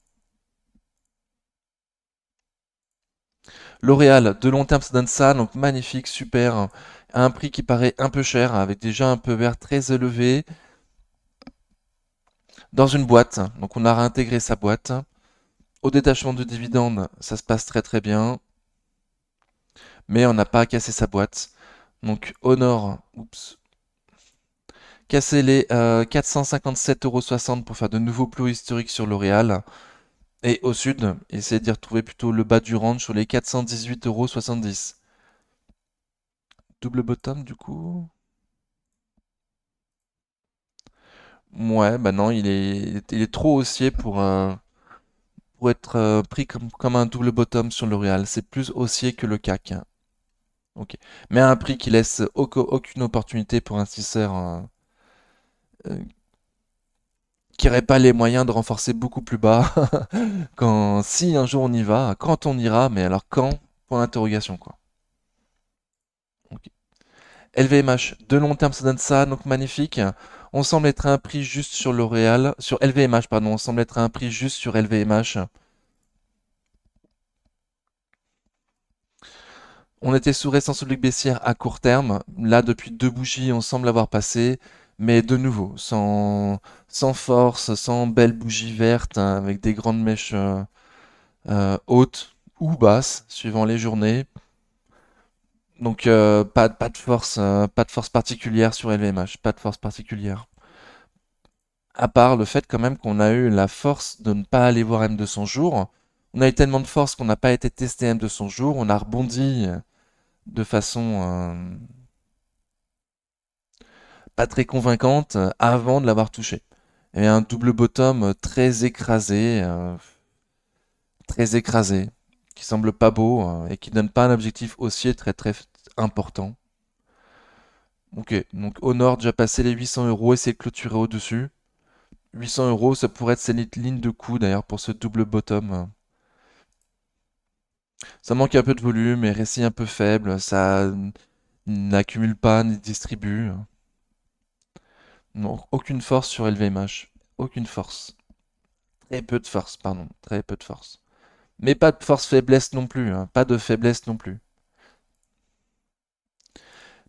L'Oréal, de long terme, ça donne ça, donc magnifique, super, à un prix qui paraît un peu cher, avec déjà un peu vert très élevé, dans une boîte. Donc on a réintégré sa boîte. Au détachement de dividendes, ça se passe très très bien, mais on n'a pas cassé sa boîte. Donc Honor, oups, casser les 457,60 € pour faire de nouveaux plus hauts historiques sur L'Oréal. Et au sud, essayer d'y retrouver plutôt le bas du range sur les 418,70 €. Double bottom du coup. Ouais, bah non, il est trop haussier pour être pris comme un double bottom sur L'Oréal. C'est plus haussier que le CAC. Ok. Mais à un prix qui laisse aucune opportunité pour un tisseur euh, qui n'aurait pas les moyens de renforcer beaucoup plus bas. Quand, si un jour on y va, quand on ira, mais alors quand? Point d'interrogation, quoi. Ok. LVMH, de long terme, ça donne ça, donc magnifique. On semble être à un prix juste sur L'Oréal, sur LVMH, pardon, on semble être à un prix juste sur LVMH. On était sous résistance oblique baissière à court terme. Là, depuis deux bougies, on semble avoir passé. Mais de nouveau, sans force, sans belle bougie verte, hein, avec des grandes mèches hautes ou basses, suivant les journées. Donc, pas de force particulière sur LVMH, pas de force particulière. À part le fait quand même qu'on a eu la force de ne pas aller voir M200 jours. On a eu tellement de force qu'on n'a pas été testé M200 jours. On a rebondi de façon pas très convaincante avant de l'avoir touché. Et un double bottom très écrasé, qui semble pas beau et qui donne pas un objectif haussier très très important. Ok, donc au nord, déjà passé les 800 € et c'est clôturé au-dessus. 800 €, ça pourrait être cette ligne de coup d'ailleurs pour ce double bottom. Ça manque un peu de volume et récit un peu faible, ça n'accumule pas ni distribue. Non, aucune force sur LVMH. Aucune force. Très peu de force, pardon. Très peu de force. Mais pas de force faiblesse non plus, hein. Pas de faiblesse non plus.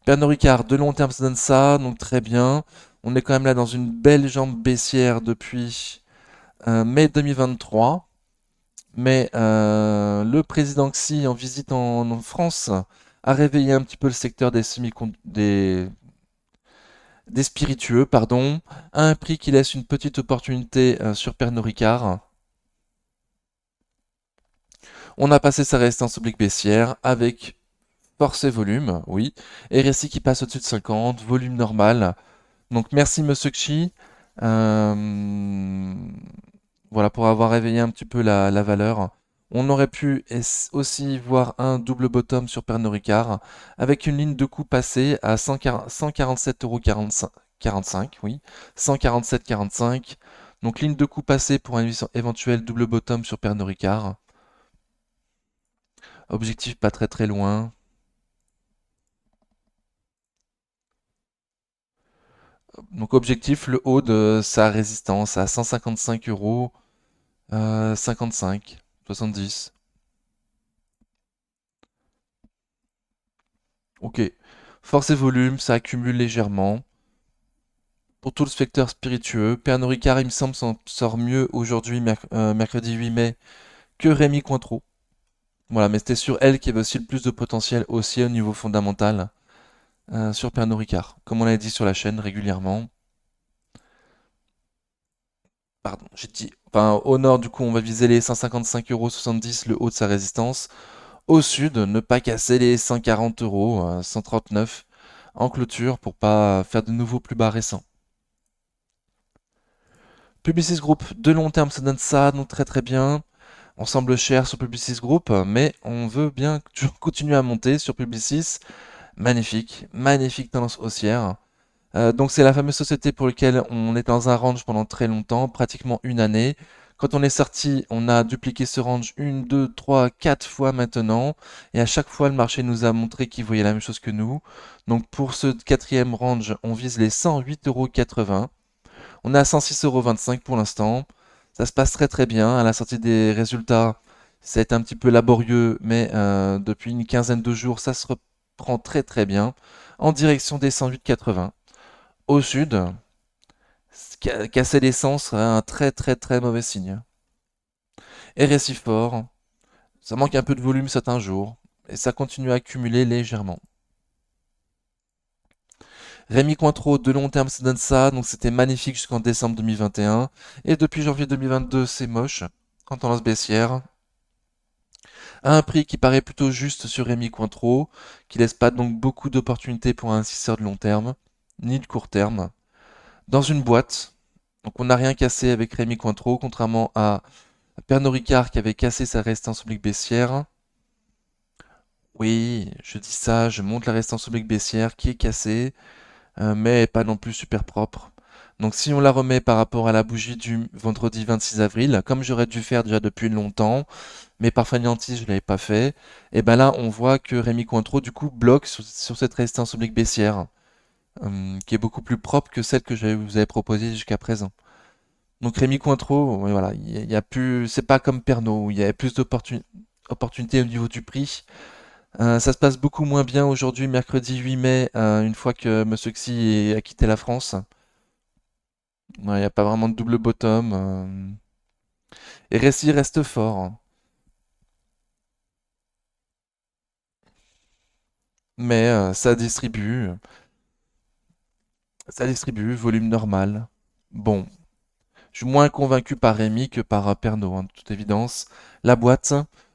Pernod Ricard, de long terme, ça donne ça, donc très bien. On est quand même là dans une belle jambe baissière depuis mai 2023. Mais le président Xi, en visite en France, a réveillé un petit peu le secteur des spiritueux, pardon, à un prix qui laisse une petite opportunité sur Pernod Ricard. On a passé sa résistance oblique baissière avec force et volume, oui, et récit qui passe au-dessus de 50, volume normal. Donc merci Monsieur Xi, euh, voilà pour avoir réveillé un petit peu la valeur. On aurait pu aussi voir un double bottom sur Pernod Ricard avec une ligne de coup passée à 147,45 €, oui, 147,45 €. Donc ligne de coup passée pour un éventuel double bottom sur Pernod Ricard. Objectif pas très très loin. Donc objectif le haut de sa résistance à 155 € 55, 70. Ok. Force et volume, ça accumule légèrement. Pour tout le spectre spiritueux, Pernod Ricard, il me semble, s'en sort mieux aujourd'hui, mercredi 8 mai, que Rémi Cointreau. Voilà, mais c'était sur elle qu'il y avait aussi le plus de potentiel aussi au niveau fondamental sur Pernod Ricard. Comme on l'a dit sur la chaîne régulièrement. Pardon, j'ai dit, enfin, au nord, du coup, on va viser les 155,70 € le haut de sa résistance. Au sud, ne pas casser les 140 euros, 139 en clôture pour pas faire de nouveaux plus bas récents. Publicis Group, de long terme, ça donne ça, donc très très bien. On semble cher sur Publicis Group, mais on veut bien toujours continuer à monter sur Publicis. Magnifique, magnifique tendance haussière. Donc c'est la fameuse société pour laquelle on est dans un range pendant très longtemps, pratiquement une année. Quand on est sorti, on a dupliqué ce range une, deux, trois, quatre fois maintenant. Et à chaque fois, le marché nous a montré qu'il voyait la même chose que nous. Donc pour ce quatrième range, on vise les 108,80 €. On est à 106,25 € pour l'instant. Ça se passe très très bien. À la sortie des résultats, ça a été un petit peu laborieux, mais depuis une quinzaine de jours, ça se reprend très très bien. En direction des 108,80. Au sud, casser l'essence serait un très très très mauvais signe. Et Récifort, ça manque un peu de volume certains jours, et ça continue à accumuler légèrement. Rémi Cointreau, de long terme, ça donne ça, donc c'était magnifique jusqu'en décembre 2021. Et depuis janvier 2022, c'est moche, en tendance baissière. À un prix qui paraît plutôt juste sur Rémi Cointreau, qui laisse pas donc beaucoup d'opportunités pour un investisseur de long terme, ni de court terme. Dans une boîte, donc on n'a rien cassé avec Rémi Cointreau, contrairement à Pernod Ricard qui avait cassé sa résistance oblique baissière. Oui, je dis ça, je monte la résistance oblique baissière qui est cassée, mais pas non plus super propre. Donc si on la remet par rapport à la bougie du vendredi 26 avril, comme j'aurais dû faire déjà depuis longtemps, mais par fainéantise je ne l'avais pas fait, et ben là on voit que Rémi Cointreau du coup bloque sur cette résistance oblique baissière, qui est beaucoup plus propre que celle que je vous avais proposée jusqu'à présent. Donc Rémi Cointreau, ouais, voilà, il y a plus, c'est pas comme Pernod où il y avait plus d'opportunités au niveau du prix. Ça se passe beaucoup moins bien aujourd'hui, mercredi 8 mai, une fois que Monsieur Xi a quitté la France. Ouais, il n'y a pas vraiment de double bottom. Et Récy reste fort, mais ça distribue, volume normal. Bon, je suis moins convaincu par Rémi que par Pernod, de toute évidence. La boîte,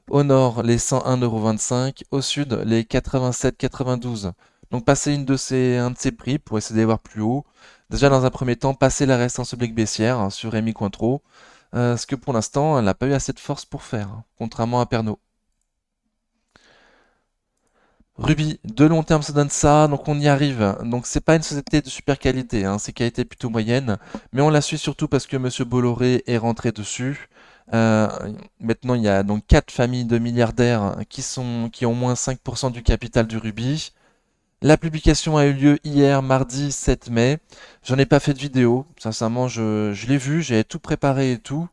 au nord, les 101,25 €, au sud, les 87,92 €. Donc, passer un de ces prix pour essayer d'aller voir plus haut. Déjà, dans un premier temps, passer la résistance oblique baissière sur Rémi Cointreau. Ce que pour l'instant, elle n'a pas eu assez de force pour faire, contrairement à Pernod. Ruby, de long terme, ça donne ça, donc on y arrive. Donc c'est pas une société de super qualité, hein, c'est qualité plutôt moyenne, mais on la suit surtout parce que Monsieur Bolloré est rentré dessus. Euh, Maintenant, il y a donc quatre familles de milliardaires qui ont moins 5% du capital du Ruby. La publication a eu lieu hier, mardi 7 mai. J'en ai pas fait de vidéo, sincèrement, je l'ai vu, j'avais tout préparé et tout.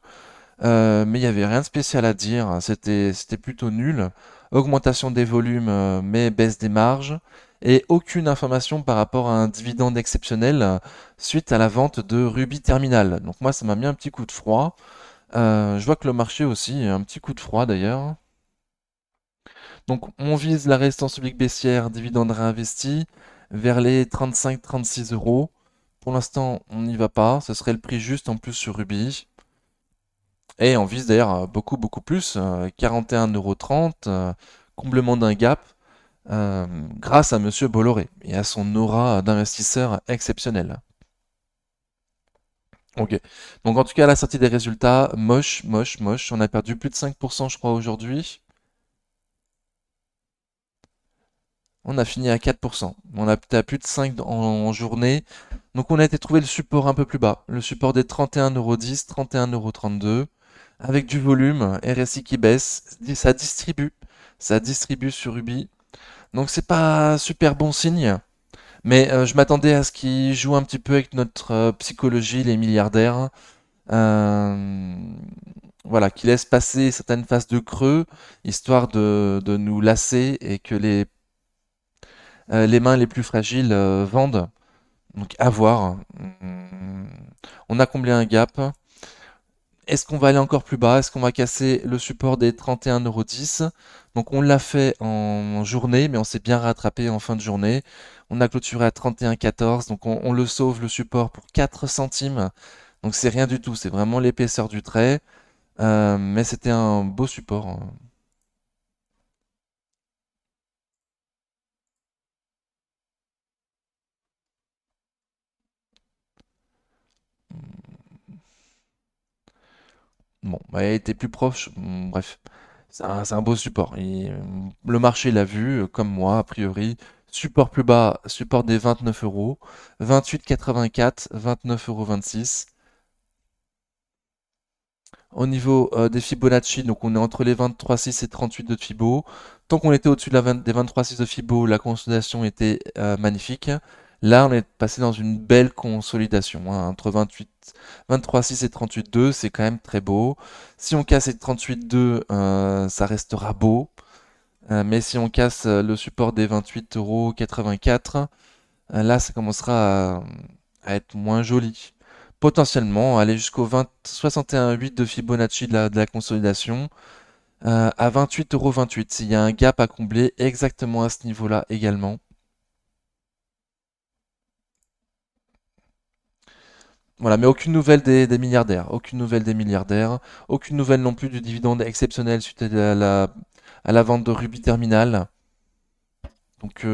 Mais il n'y avait rien de spécial à dire, c'était plutôt nul. Augmentation des volumes, mais baisse des marges. Et aucune information par rapport à un dividende exceptionnel suite à la vente de Ruby Terminal. Donc moi, ça m'a mis un petit coup de froid. Je vois que le marché aussi, un petit coup de froid d'ailleurs. Donc on vise la résistance publique baissière, dividende réinvesti, vers les 35-36 euros. Pour l'instant, on n'y va pas. Ce serait le prix juste en plus sur Ruby. Et on vise d'ailleurs beaucoup, beaucoup plus, 41,30 €, comblement d'un gap, grâce à Monsieur Bolloré et à son aura d'investisseur exceptionnel. Ok. Donc en tout cas, à la sortie des résultats, moche, moche, moche. On a perdu plus de 5%, je crois, aujourd'hui. On a fini à 4%. On a été à plus de 5 en journée. Donc on a été trouver le support un peu plus bas. Le support des 31,10 €, 31,32 €. Avec du volume, RSI qui baisse, ça distribue. Ça distribue sur Ruby. Donc c'est pas super bon signe. Mais je m'attendais à ce qu'ils jouent un petit peu avec notre psychologie, les milliardaires. Euh, voilà, qui laissent passer certaines phases de creux, histoire de nous lasser et que les mains les plus fragiles vendent. Donc à voir. Hum, On a comblé un gap. Est-ce qu'on va aller encore plus bas? Est-ce qu'on va casser le support des 31,10 €? Donc on l'a fait en journée, mais on s'est bien rattrapé en fin de journée. On a clôturé à 31,14 €, donc on le sauve le support pour 4 centimes. Donc c'est rien du tout, c'est vraiment l'épaisseur du trait, mais c'était un beau support, hein. Bon, bah, elle était plus proche, bref, c'est un beau support. Et, le marché l'a vu, comme moi, a priori. Support plus bas, support des 29 euros, 28,84, 29,26 €. Au niveau des Fibonacci, donc on est entre les 23,6 et 38 de Fibo. Tant qu'on était au-dessus de des 23,6 de Fibo, la consolidation était magnifique. Là, on est passé dans une belle consolidation, hein, entre 23,6 et 38,2, c'est quand même très beau. Si on casse les 38,2, ça restera beau. Mais si on casse le support des 28,84 €, là, ça commencera à être moins joli. Potentiellement, aller jusqu'au 61,8 de Fibonacci de la consolidation, à 28,28 €. S'il y a un gap à combler exactement à ce niveau-là également. Voilà, mais aucune nouvelle des milliardaires. Aucune nouvelle des milliardaires. Aucune nouvelle non plus du dividende exceptionnel suite à la vente de Ruby Terminal. Donc,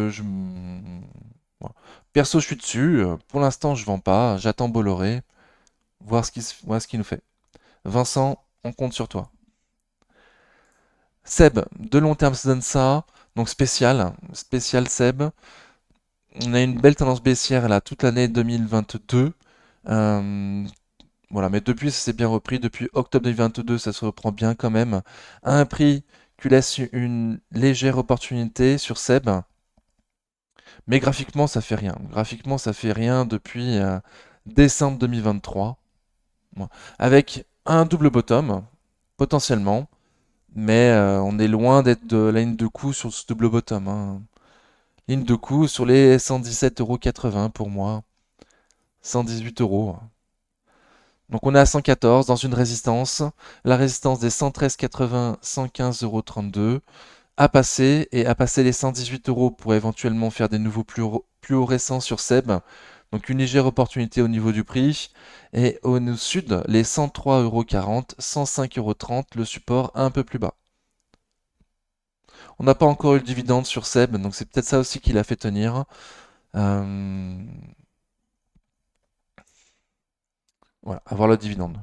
voilà. Perso, je suis dessus. Pour l'instant, je vends pas. J'attends Bolloré. Voir ce qu'il nous fait. Vincent, on compte sur toi. Seb, de long terme, ça donne ça. Donc spécial Seb. On a une belle tendance baissière là toute l'année 2022. Euh, voilà, mais depuis, ça s'est bien repris. Depuis octobre 2022, ça se reprend bien quand même. À un prix qui laisse une légère opportunité sur Seb. Mais graphiquement, ça fait rien. Graphiquement, ça fait rien depuis décembre 2023. Voilà. Avec un double bottom, potentiellement. Mais on est loin d'être de la ligne de coup sur ce double bottom, hein. Ligne de coup sur les 117,80 € pour moi. 118 euros. Donc on est à 114 dans une résistance. La résistance des 113,80, 115,32 € à passer et à passer les 118 euros pour éventuellement faire des nouveaux plus hauts récents sur Seb. Donc une légère opportunité au niveau du prix. Et au sud, les 103,40 €, 105,30 € le support un peu plus bas. On n'a pas encore eu le dividende sur Seb, donc c'est peut-être ça aussi qui l'a fait tenir. Euh, voilà, avoir le dividende.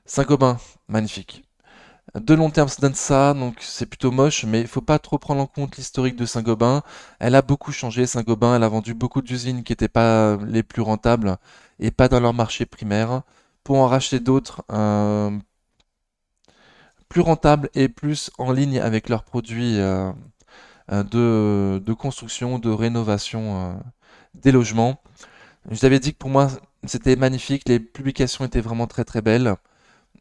Saint-Gobain, magnifique. De long terme, ça donne ça, donc c'est plutôt moche, mais il faut pas trop prendre en compte l'historique de Saint-Gobain. Elle a beaucoup changé, Saint-Gobain, elle a vendu beaucoup d'usines qui n'étaient pas les plus rentables et pas dans leur marché primaire, pour en racheter d'autres plus rentables et plus en ligne avec leurs produits de construction, de rénovation des logements. Je t'avais dit que pour moi, c'était magnifique, les publications étaient vraiment très très belles.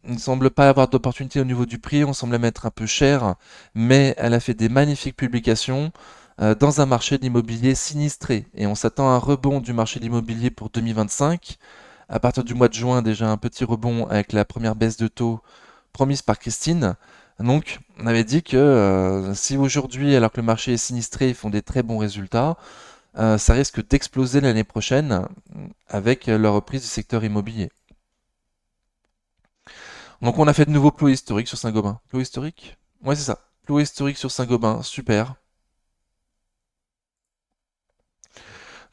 Il ne semble pas avoir d'opportunité au niveau du prix, on semblait mettre un peu cher, mais elle a fait des magnifiques publications dans un marché de l'immobilier sinistré. Et on s'attend à un rebond du marché de l'immobilier pour 2025. À partir du mois de juin, déjà un petit rebond avec la première baisse de taux promise par Christine. Donc, on avait dit que si aujourd'hui, alors que le marché est sinistré, ils font des très bons résultats, ça risque d'exploser l'année prochaine avec la reprise du secteur immobilier. Donc on a fait de nouveaux plots historiques sur Saint-Gobain. Plot historique? Ouais, c'est ça. Plot historique sur Saint-Gobain, super.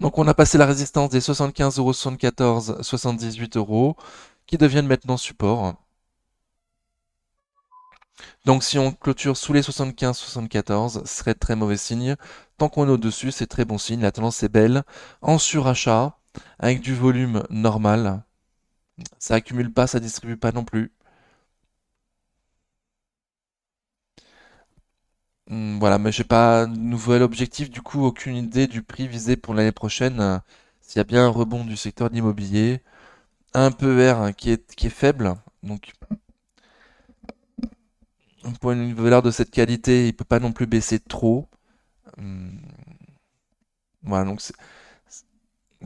Donc on a passé la résistance des 75,74 €, 78 euros, qui deviennent maintenant support. Donc si on clôture sous les 75,74, ce serait très mauvais signe. Tant qu'on est au-dessus, c'est très bon signe. La tendance est belle. En surachat, avec du volume normal. Ça accumule pas, ça distribue pas non plus. Voilà, mais j'ai pas de nouvel objectif, du coup, aucune idée du prix visé pour l'année prochaine. S'il y a bien un rebond du secteur de l'immobilier, un PER qui est faible, donc pour une valeur de cette qualité, il peut pas non plus baisser trop. Hum, Voilà, donc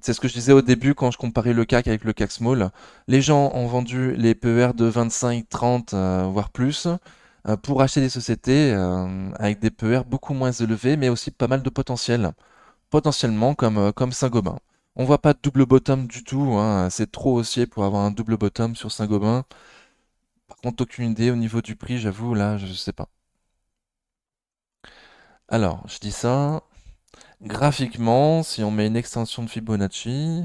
c'est ce que je disais au début quand je comparais le CAC avec le CAC Small. Les gens ont vendu les PER de 25, 30, voire plus, pour acheter des sociétés avec des PER beaucoup moins élevés, mais aussi pas mal de potentiel. Potentiellement comme Saint-Gobain. On voit pas de double bottom du tout, hein. C'est trop haussier pour avoir un double bottom sur Saint-Gobain. Par contre, aucune idée au niveau du prix, j'avoue, là, je sais pas. Alors, je dis ça. Graphiquement, si on met une extension de Fibonacci,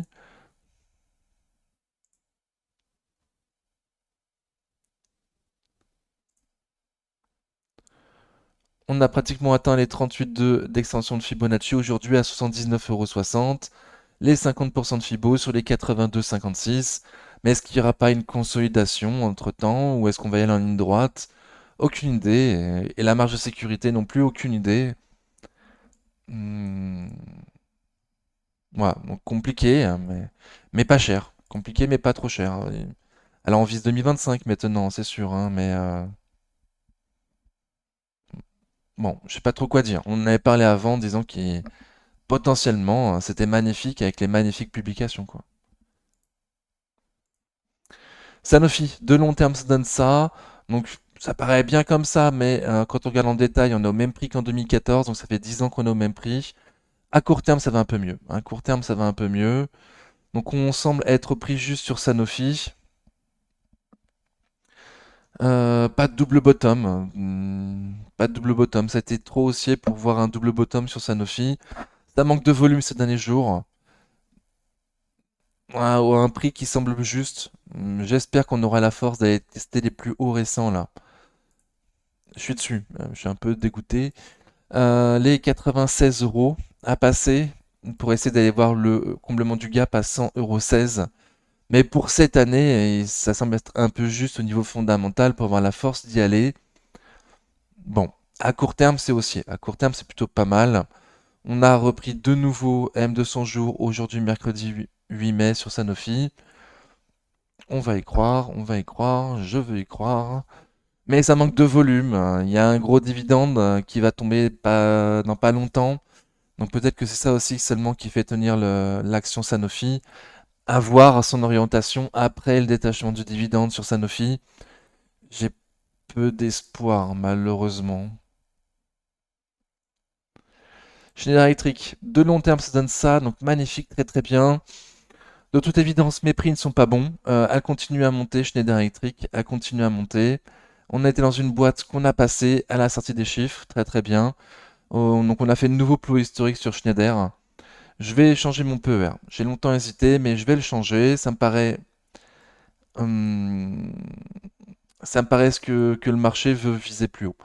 on a pratiquement atteint les 38,2 d'extension de Fibonacci aujourd'hui à 79,60 €. Les 50% de Fibo sur les 82,56. Mais est-ce qu'il n'y aura pas une consolidation entre-temps ou est-ce qu'on va y aller en ligne droite? Aucune idée. Et la marge de sécurité non plus, aucune idée. Hmm, voilà, donc compliqué, hein, mais pas cher. Compliqué, mais pas trop cher. Alors on vise 2025 maintenant, c'est sûr, hein, mais bon, je sais pas trop quoi dire. On en avait parlé avant, disant qu'il potentiellement c'était magnifique avec les magnifiques publications, quoi. Sanofi, de long terme, ça donne ça. Donc ça paraît bien comme ça, mais quand on regarde en détail, on est au même prix qu'en 2014, donc ça fait 10 ans qu'on est au même prix. À court terme, ça va un peu mieux. À court terme, ça va un peu mieux. Donc on semble être au prix juste sur Sanofi. Pas de double bottom. Pas de double bottom. Ça a été trop haussier pour voir un double bottom sur Sanofi. Ça manque de volume ces derniers jours. Ou un prix qui semble juste. J'espère qu'on aura la force d'aller tester les plus hauts récents là. Je suis dessus. Je suis un peu dégoûté. Les 96 € à passer pour essayer d'aller voir le comblement du gap à 100,16 €. Mais pour cette année, ça semble être un peu juste au niveau fondamental pour avoir la force d'y aller. Bon, à court terme, c'est haussier. À court terme, c'est plutôt pas mal. On a repris de nouveau M200 jours aujourd'hui, mercredi 8 mai sur Sanofi. On va y croire, on va y croire, je veux y croire. Mais ça manque de volume, hein. Il y a un gros dividende qui va tomber dans pas longtemps. Donc peut-être que c'est ça aussi seulement qui fait tenir l'action Sanofi. À voir son orientation après le détachement du dividende sur Sanofi. J'ai peu d'espoir, malheureusement. Schneider Electric, de long terme, ça donne ça, donc magnifique, très très bien. De toute évidence, mes prix ne sont pas bons. Elle continue à monter, Schneider Electric, elle continue à monter. On a été dans une boîte qu'on a passée, elle a sorti des chiffres, très très bien. Donc on a fait de nouveaux plus haut historique sur Schneider. Je vais changer mon PER. J'ai longtemps hésité, mais je vais le changer. Hum, ça me paraît que le marché veut viser plus haut.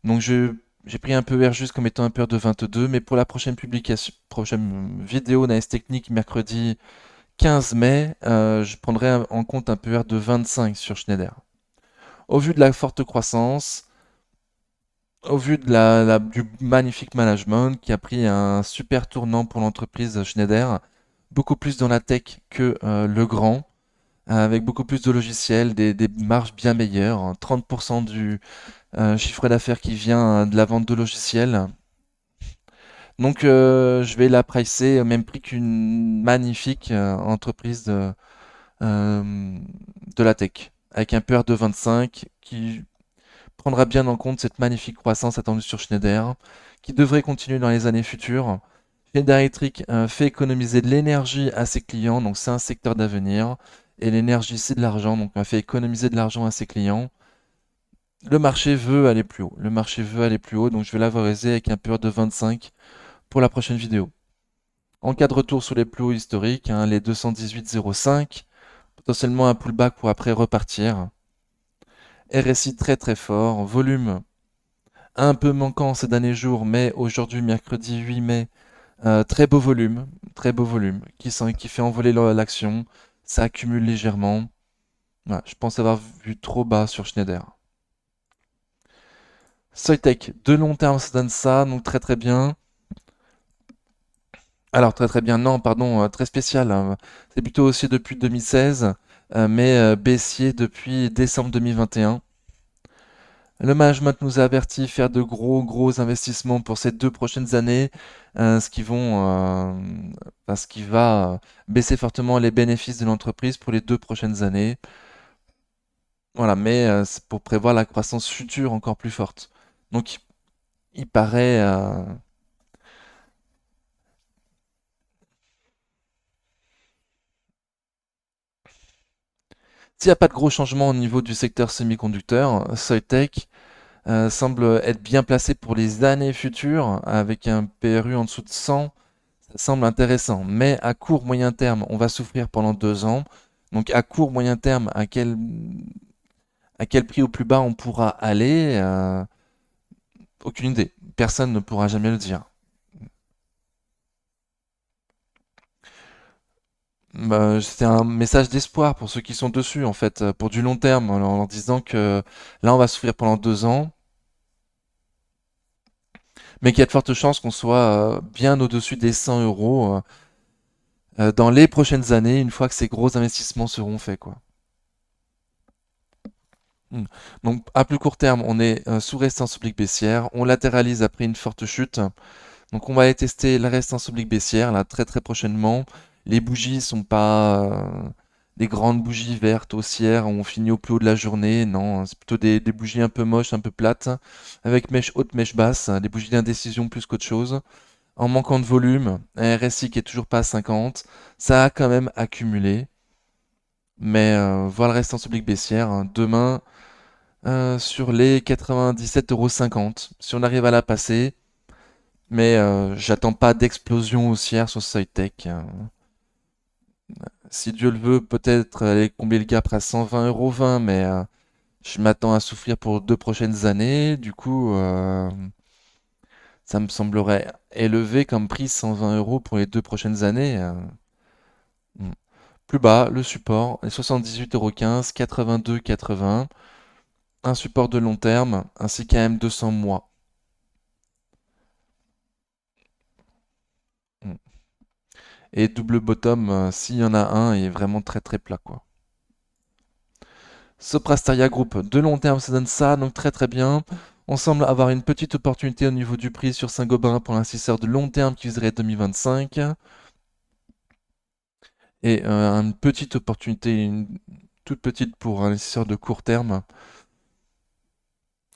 Donc j'ai pris un PER juste comme étant un PER de 22, mais pour la prochaine publication, prochaine vidéo d'analyse technique mercredi 15 mai, je prendrai en compte un PER de 25 sur Schneider. Au vu de la forte croissance, au vu de du magnifique management qui a pris un super tournant pour l'entreprise Schneider, beaucoup plus dans la tech que le grand, avec beaucoup plus de logiciels, des marges bien meilleures, hein. 30% du chiffre d'affaires qui vient de la vente de logiciels. Donc je vais la pricer au même prix qu'une magnifique entreprise de la tech, avec un PER de 25 qui prendra bien en compte cette magnifique croissance attendue sur Schneider, qui devrait continuer dans les années futures. Schneider Electric fait économiser de l'énergie à ses clients, donc c'est un secteur d'avenir. Et l'énergie, c'est de l'argent, donc on fait économiser de l'argent à ses clients. Le marché veut aller plus haut. Le marché veut aller plus haut, donc je vais la valoriser avec un PER de 25 pour la prochaine vidéo. En cas de retour sur les plus hauts historiques, hein, les 218,05, potentiellement un pullback pour après repartir. RSI très très fort, volume un peu manquant ces derniers jours, mais aujourd'hui, mercredi 8 mai, très beau volume, qui fait envoler l'action, ça accumule légèrement. Voilà, je pense avoir vu trop bas sur Schneider. Soitec, de long terme, ça donne ça, donc très très bien. Alors très très bien, non, pardon, très spécial, hein. C'est plutôt haussier depuis 2016, mais baissier depuis décembre 2021. Le management nous a averti de faire de gros investissements pour ces 2 prochaines années, ce qui va baisser fortement les bénéfices de l'entreprise pour les 2 prochaines années. Voilà, mais c'est pour prévoir la croissance future encore plus forte. Donc il paraît, S'il n'y a pas de gros changements au niveau du secteur semi-conducteur, Soitec semble être bien placé pour les années futures, avec un PRU en dessous de 100, ça semble intéressant. Mais à court moyen terme, on va souffrir pendant 2 ans. Donc à court moyen terme, à quel prix au plus bas on pourra aller, aucune idée. Personne ne pourra jamais le dire. Bah, c'est un message d'espoir pour ceux qui sont dessus, en fait, pour du long terme, en leur disant que là, on va souffrir pendant 2 ans, mais qu'il y a de fortes chances qu'on soit bien au-dessus des 100 euros dans les prochaines années, une fois que ces gros investissements seront faits, quoi. Mm. Donc, à plus court terme, on est sous résistance oblique baissière, on latéralise après une forte chute. Donc, on va aller tester la résistance oblique baissière, là, très très prochainement. Les bougies sont pas des grandes bougies vertes haussières où on finit au plus haut de la journée. Non, c'est plutôt des bougies un peu moches, un peu plates, avec mèche haute, mèche basse, des bougies d'indécision plus qu'autre chose. En manquant de volume, un RSI qui est toujours pas à 50, ça a quand même accumulé. Mais voilà la résistance oblique baissière, hein. Demain, sur les 97,50 €. Si on arrive à la passer, mais j'attends pas d'explosion haussière sur Soitec, hein. Si Dieu le veut, peut-être aller combler le gap à 120,20 €, mais je m'attends à souffrir pour 2 prochaines années. Du coup, ça me semblerait élevé comme prix, 120 € pour les 2 prochaines années. Hmm. Plus bas, le support est 78,15 €, 82,80 €. Un support de long terme, ainsi qu'un M200 mois. Hmm. Et double bottom, s'il y en a un, il est vraiment très très plat, quoi. Soprasteria Group, de long terme, ça donne ça, donc très très bien. On semble avoir une petite opportunité au niveau du prix sur Saint-Gobain pour l'investisseur de long terme qui viserait 2025. Et une petite opportunité, une toute petite pour un investisseur de court terme.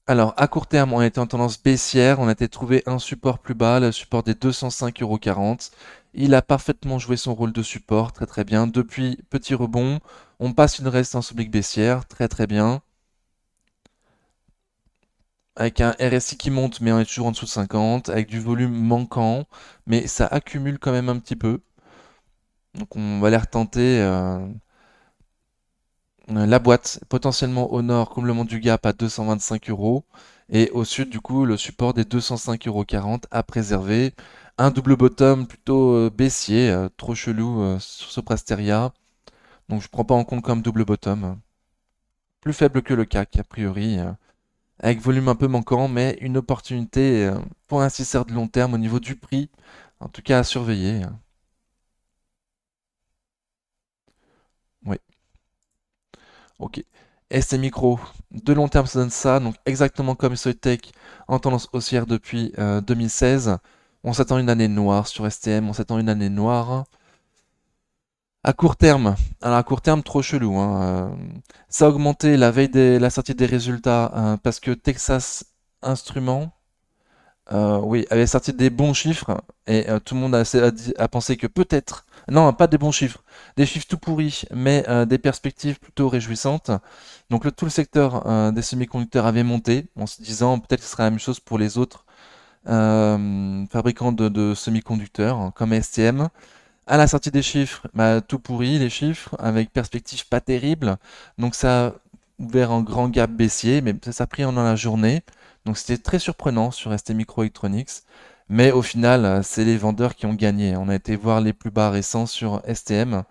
Alors, à court terme, on était en tendance baissière, on a été trouvé un support plus bas, le support des 205,40 €. Il a parfaitement joué son rôle de support, très très bien. Depuis, petit rebond, on passe une résistance oblique baissière, très très bien. Avec un RSI qui monte, mais on est toujours en dessous de 50, avec du volume manquant, mais ça accumule quand même un petit peu. Donc on va les retenter la boîte, potentiellement au nord, comblement du gap à 225 euros, et au sud, du coup, le support des 205,40 € à préserver. Un double bottom plutôt baissier, trop chelou sur Soprasteria, donc je prends pas en compte comme double bottom. Plus faible que le CAC, a priori. Avec volume un peu manquant, mais une opportunité pour un investisseur de long terme au niveau du prix, en tout cas à surveiller. Oui, ok. ST Micro, de long terme, ça donne ça, donc exactement comme Soitec, en tendance haussière depuis 2016. On s'attend une année noire sur STM, on s'attend une année noire. À court terme, alors à court terme, trop chelou, hein, ça a augmenté la veille de la sortie des résultats parce que Texas Instruments, oui, avait sorti des bons chiffres et tout le monde a pensé que peut-être, non, pas des bons chiffres, des chiffres tout pourris, mais des perspectives plutôt réjouissantes. Donc tout le secteur des semi-conducteurs avait monté en se disant peut-être que ce sera la même chose pour les autres fabricants de semi-conducteurs hein, comme STM. À la sortie des chiffres, bah, tout pourri les chiffres, avec perspectives pas terribles. Donc ça a ouvert un grand gap baissier, mais ça a pris dans la journée. Donc c'était très surprenant sur ST Microelectronics. Mais au final, c'est les vendeurs qui ont gagné. On a été voir les plus bas récents sur STM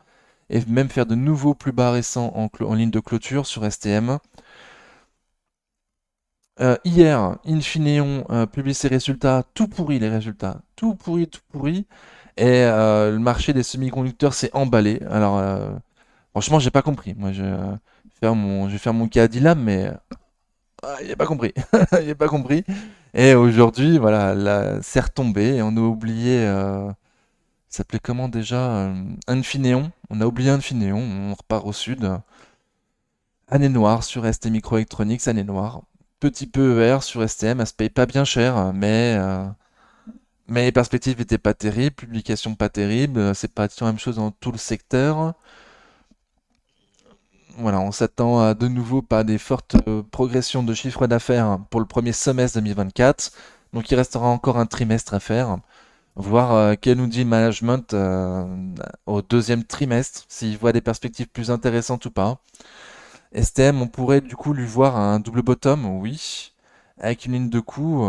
et même faire de nouveaux plus bas récents en ligne de clôture sur STM. Hier, Infineon publie ses résultats, tout pourri les résultats, tout pourri, tout pourri. Et le marché des semi-conducteurs s'est emballé. Alors, franchement, j'ai pas compris. Moi, je vais faire mon cas à Dylan, mais il a pas compris. Il a pas compris. Et aujourd'hui, voilà, là, c'est retombé. Et on a oublié. Ça s'appelait comment déjà Infineon. On a oublié Infineon. On repart au sud. Année noire sur ST Microelectronics, année noire. Petit peu ER sur STM, elle se paye pas bien cher, mais les perspectives étaient pas terribles, publication pas terrible, c'est pas la même chose dans tout le secteur. Voilà, on s'attend à de nouveau pas des fortes progressions de chiffre d'affaires pour le premier semestre 2024. Donc il restera encore un trimestre à faire. Voir quel nous dit management au deuxième trimestre, s'il voit des perspectives plus intéressantes ou pas. STM, on pourrait du coup lui voir un double bottom, oui, avec une ligne de coup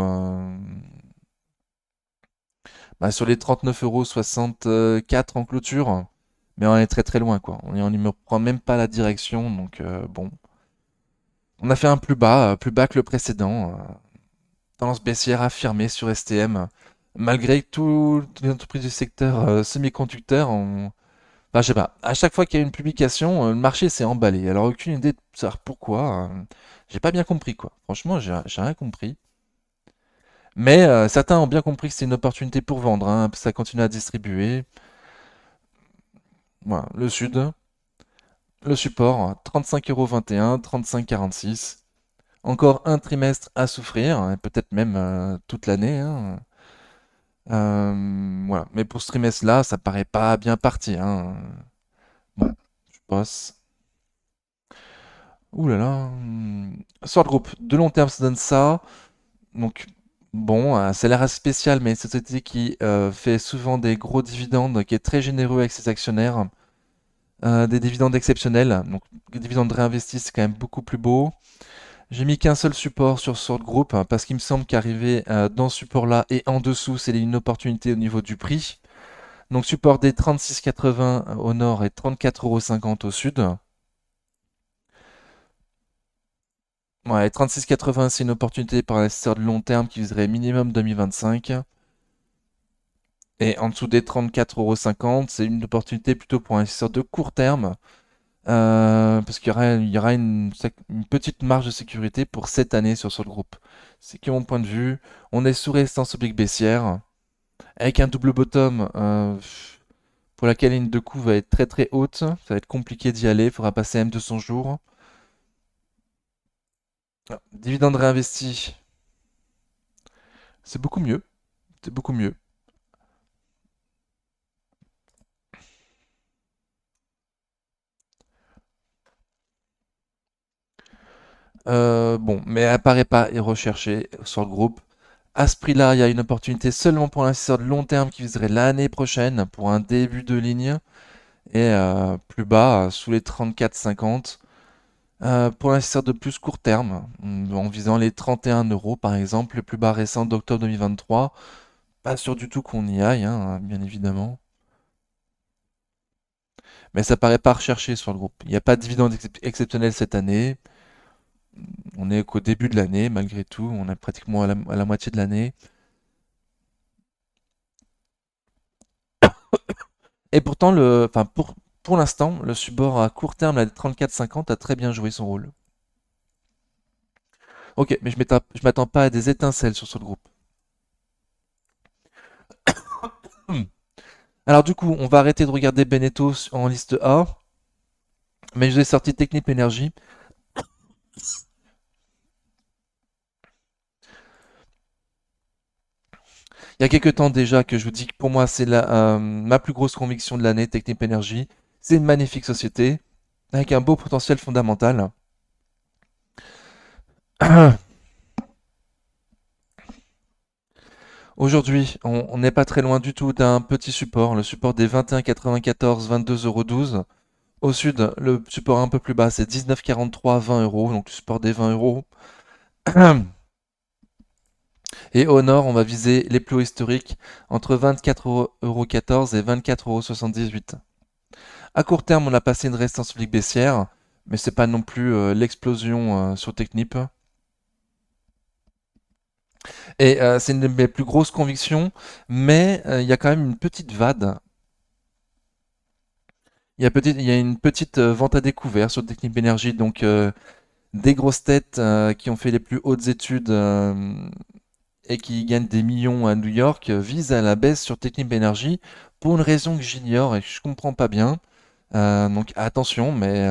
bah, sur les 39,64 € en clôture. Mais on est très très loin, quoi. On n'y me prend même pas la direction, donc bon. On a fait un plus bas que le précédent. Tendance baissière affirmée sur STM. Malgré toutes les entreprises du secteur semi-conducteur, enfin, je sais pas, à chaque fois qu'il y a une publication, le marché s'est emballé. Alors aucune idée de savoir pourquoi. J'ai pas bien compris, quoi. Franchement, j'ai rien compris. Mais certains ont bien compris que c'était une opportunité pour vendre, hein, ça continue à distribuer. Voilà, le sud, le support, 35,21 €, 35,46 €. Encore un trimestre à souffrir, hein, et peut-être même toute l'année, hein. Voilà. Mais pour ce trimestre-là, ça paraît pas bien parti, hein. Bon, je passe. Ouh là là. Sword Group, de long terme, ça donne ça. Donc, bon, ça a l'air assez spécial, mais une société qui fait souvent des gros dividendes, qui est très généreux avec ses actionnaires. Des dividendes exceptionnels. Donc, les dividendes réinvestis, c'est quand même beaucoup plus beau. J'ai mis qu'un seul support sur Sword Group, hein, parce qu'il me semble qu'arriver dans ce support-là et en dessous, c'est une opportunité au niveau du prix. Donc, support des 36,80 au nord et 34,50 € au sud. Ouais, 36,80, c'est une opportunité pour un investisseur de long terme qui viserait minimum 2025. Et en dessous des 34,50 €, c'est une opportunité plutôt pour un investisseur de court terme. Parce il y aura une petite marge de sécurité pour cette année sur ce groupe. C'est que mon point de vue. On est sous résistance oblique baissière, avec un double bottom pour laquelle la ligne de coup va être très très haute. Ça va être compliqué d'y aller, il faudra passer M200 jours. Dividende réinvesti, c'est beaucoup mieux. C'est beaucoup mieux. Bon, mais elle apparaît pas et recherchée sur le groupe. À ce prix-là, il y a une opportunité seulement pour l'investisseur de long terme qui viserait l'année prochaine pour un début de ligne. Et plus bas, sous les 34,50. Pour l'investisseur de plus court terme, en visant les 31 € par exemple, le plus bas récent d'octobre 2023. Pas sûr du tout qu'on y aille, hein, bien évidemment. Mais ça paraît pas recherché sur le groupe. Il n'y a pas de dividende exceptionnel cette année. On est qu'au début de l'année, malgré tout. On est pratiquement à la moitié de l'année. Et pourtant, enfin, pour l'instant, le support à court terme, la 34,50, a très bien joué son rôle. Ok, mais je m'attends pas à des étincelles sur ce groupe. Hmm. Alors du coup, on va arrêter de regarder Beneteau en liste A, mais je vous ai sorti Technip Energy. Il y a quelques temps déjà que je vous dis que pour moi, c'est ma plus grosse conviction de l'année, Technip Energy. C'est une magnifique société, avec un beau potentiel fondamental. Aujourd'hui, on n'est pas très loin du tout d'un petit support, le support des 21,94, 22,12 €. Au sud, le support un peu plus bas, c'est 19,43, 20 €, donc le support des 20 €. Et au nord, on va viser les plus hauts historiques entre 24,14 € et 24,78 €. À court terme, on a passé une résistance oblique baissière, mais c'est pas non plus l'explosion sur Technip. Et c'est une de mes plus grosses convictions, mais il y a quand même une petite vade. Il y a une petite vente à découvert sur Technip Energy, donc des grosses têtes qui ont fait les plus hautes études et qui gagnent des millions à New York visent à la baisse sur Technip Energy pour une raison que j'ignore et que je comprends pas bien. Donc attention, mais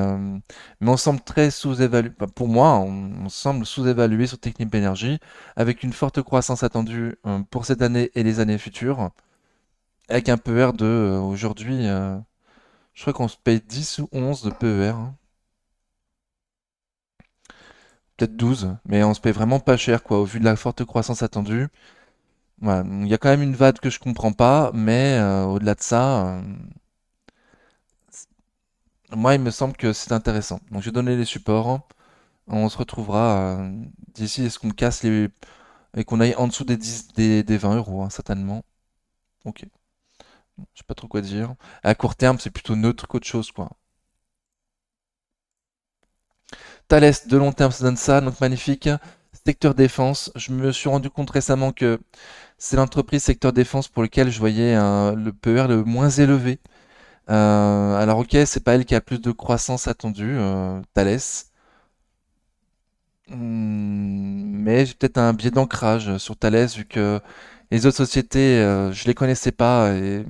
on semble très sous-évalué. Enfin, pour moi, on semble sous-évalué sur Technip Energy, avec une forte croissance attendue pour cette année et les années futures, avec un PER de aujourd'hui, je crois qu'on se paye 10 ou 11 de PER, hein. peut-être 12, mais on se paye vraiment pas cher, quoi, au vu de la forte croissance attendue. Voilà, il y a quand même une vague que je comprends pas, mais au-delà de ça, moi, il me semble que c'est intéressant. Donc, je vais donner les supports. On se retrouvera d'ici est-ce qu'on casse les et qu'on aille en dessous des 10, des 20 euros, hein, certainement. Ok, je sais pas trop quoi dire. À court terme, c'est plutôt neutre qu'autre chose, quoi. Thales, de long terme, ça donne ça, donc magnifique. Secteur défense, je me suis rendu compte récemment que c'est l'entreprise secteur défense pour lequel je voyais le PER le moins élevé. Alors ok, c'est pas elle qui a plus de croissance attendue, Thales. Mais j'ai peut-être un biais d'ancrage sur Thales vu que les autres sociétés, je les connaissais pas et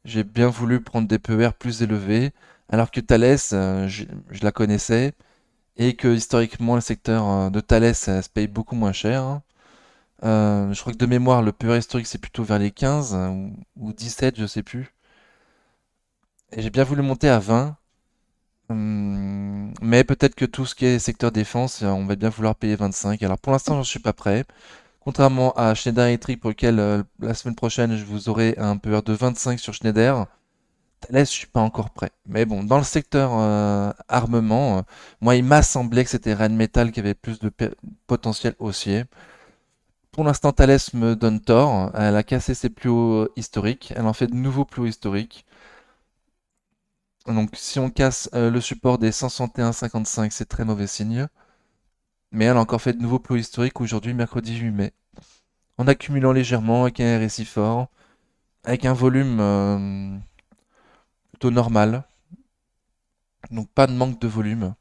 j'ai bien voulu prendre des PER plus élevés, alors que Thales, je la connaissais et que historiquement le secteur de Thales se paye beaucoup moins cher, hein. Je crois que de mémoire, le PER historique c'est plutôt vers les 15 ou 17, je sais plus. Et j'ai bien voulu monter à 20. Mais peut-être que tout ce qui est secteur défense, on va bien vouloir payer 25. Alors pour l'instant, j'en suis pas prêt. Contrairement à Schneider Electric, pour lequel la semaine prochaine, je vous aurai un PER de 25 sur Schneider. Thales, je suis pas encore prêt. Mais bon, dans le secteur armement, moi, il m'a semblé que c'était Rheinmetall qui avait plus de potentiel haussier. Pour l'instant, Thales me donne tort. Elle a cassé ses plus hauts historiques. Elle en fait de nouveaux plus hauts historiques. Donc, si on casse le support des 161,55, c'est très mauvais signe. Mais elle a encore fait de nouveaux plus hauts historiques aujourd'hui, mercredi 8 mai. En accumulant légèrement avec un RSI fort, avec un volume plutôt normal. Donc, pas de manque de volume.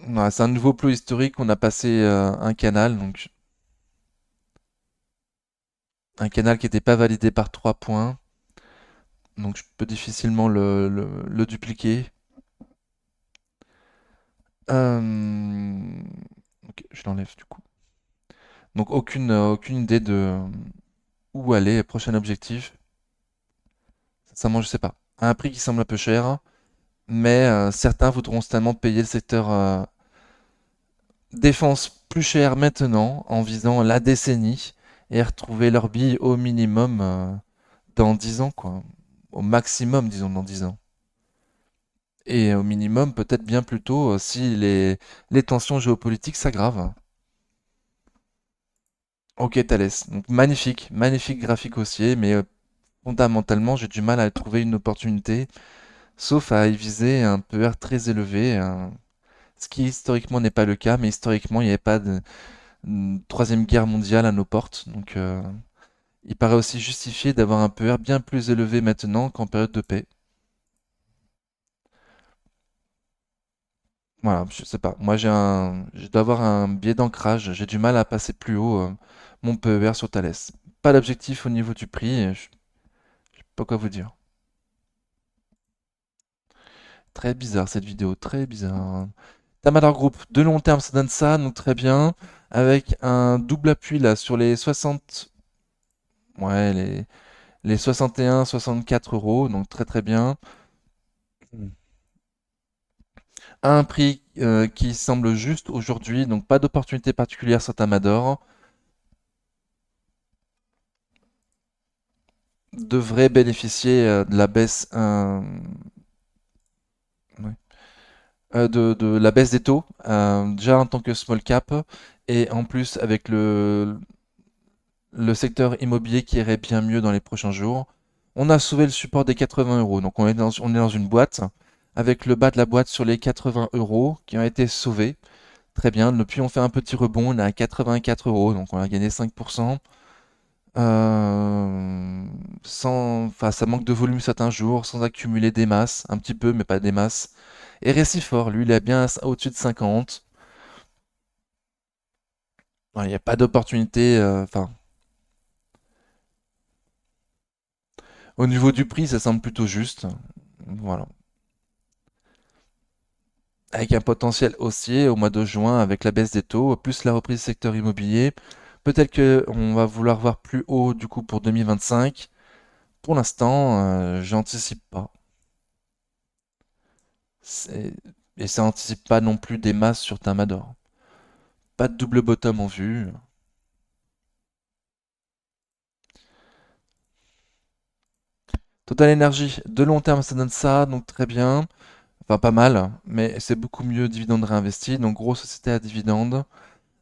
Ouais, c'est un nouveau plus historique. On a passé un canal, donc un canal qui n'était pas validé par 3 points. Donc, je peux difficilement le dupliquer. Euh, ok, je l'enlève du coup. Donc aucune idée de où aller, prochain objectif. Sincèrement, je sais pas. À un prix qui semble un peu cher, mais certains voudront certainement payer le secteur défense plus cher maintenant en visant la décennie et retrouver leur bille au minimum dans 10 ans, quoi. Au maximum, disons, dans 10 ans. Et au minimum, peut-être bien plus tôt si les tensions géopolitiques s'aggravent. Ok, Thalès. Donc, magnifique, magnifique graphique haussier, mais fondamentalement, j'ai du mal à trouver une opportunité, sauf à y viser un PER très élevé, ce qui historiquement n'est pas le cas, mais historiquement, il n'y avait pas de troisième guerre mondiale à nos portes, donc il paraît aussi justifié d'avoir un PER bien plus élevé maintenant qu'en période de paix. Voilà, je sais pas. Moi, je dois avoir un biais d'ancrage. J'ai du mal à passer plus haut mon PER sur Thalès. Pas d'objectif au niveau du prix. Je sais pas quoi vous dire. Très bizarre cette vidéo, très bizarre. Tamadar Group, de long terme, ça donne ça, donc très bien. Avec un double appui là sur les 60, ouais, les 61, 64 euros, donc très très bien. À un prix qui semble juste aujourd'hui, donc pas d'opportunité particulière sur Tamador. Devrait bénéficier de la baisse, ouais, de la baisse des taux, déjà en tant que small cap, et en plus avec le secteur immobilier qui irait bien mieux dans les prochains jours. On a sauvé le support des 80 euros. Donc on est dans une boîte avec le bas de la boîte sur les 80 euros qui ont été sauvés. Très bien. Depuis, on fait un petit rebond. On est à 84 euros. Donc on a gagné 5%. Enfin, ça manque de volume certains jours, sans accumuler des masses. Un petit peu, mais pas des masses. Et Récifort, lui, il est bien au-dessus de 50. Il n'y a pas d'opportunité. Enfin, au niveau du prix, ça semble plutôt juste. Voilà. Avec un potentiel haussier au mois de juin avec la baisse des taux, plus la reprise du secteur immobilier. Peut-être qu'on va vouloir voir plus haut du coup pour 2025. Pour l'instant, j'anticipe pas. C'est- Et ça anticipe pas non plus des masses sur Tamador. Pas de double bottom en vue. Total Energy, de long terme, ça donne ça, donc très bien. Enfin, pas mal, mais c'est beaucoup mieux dividende réinvesti. Donc, grosse société à dividende.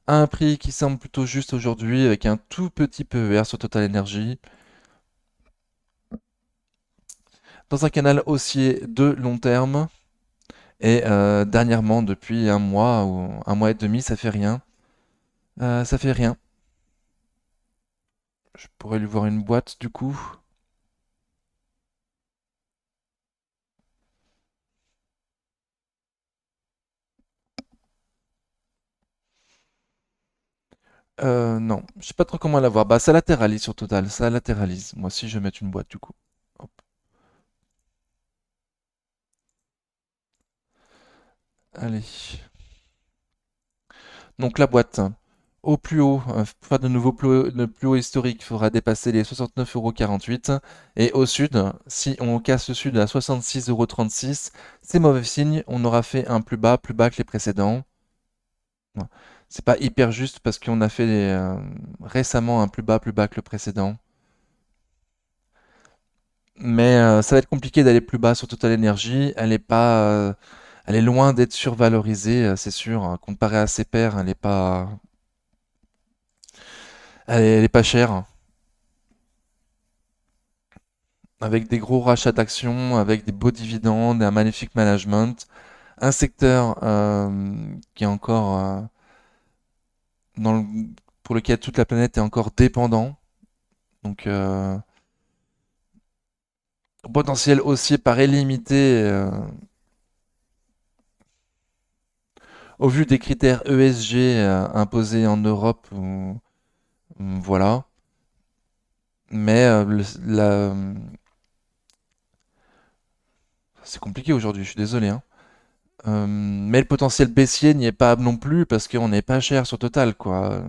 À un prix qui semble plutôt juste aujourd'hui, avec un tout petit PER sur Total Energy. Dans un canal haussier de long terme. Et dernièrement, depuis un mois ou un mois et demi, ça fait rien. Ça fait rien. Je pourrais lui voir une boîte du coup. Non, je sais pas trop comment la voir. Bah, ça latéralise sur Total, ça latéralise. Moi aussi, je vais mettre une boîte du coup. Hop. Allez. Donc la boîte, au plus haut, pas de nouveau plus haut, le plus haut historique faudra dépasser les 69,48 €. Et au sud, si on casse le sud à 66,36 €, c'est mauvais signe. On aura fait un plus bas que les précédents. Ouais. C'est pas hyper juste parce qu'on a fait récemment un plus bas que le précédent. Mais ça va être compliqué d'aller plus bas sur Total Energy. Elle est loin d'être survalorisée, c'est sûr, hein. Comparée à ses pairs, elle est pas chère. Avec des gros rachats d'actions, avec des beaux dividendes, un magnifique management, un secteur qui est encore dans le- pour lequel toute la planète est encore dépendant. Donc potentiel haussier paraît limité au vu des critères ESG imposés en Europe. Voilà. Mais c'est compliqué aujourd'hui, je suis désolé, hein. Mais le potentiel baissier n'y est pas non plus parce qu'on n'est pas cher sur Total, quoi.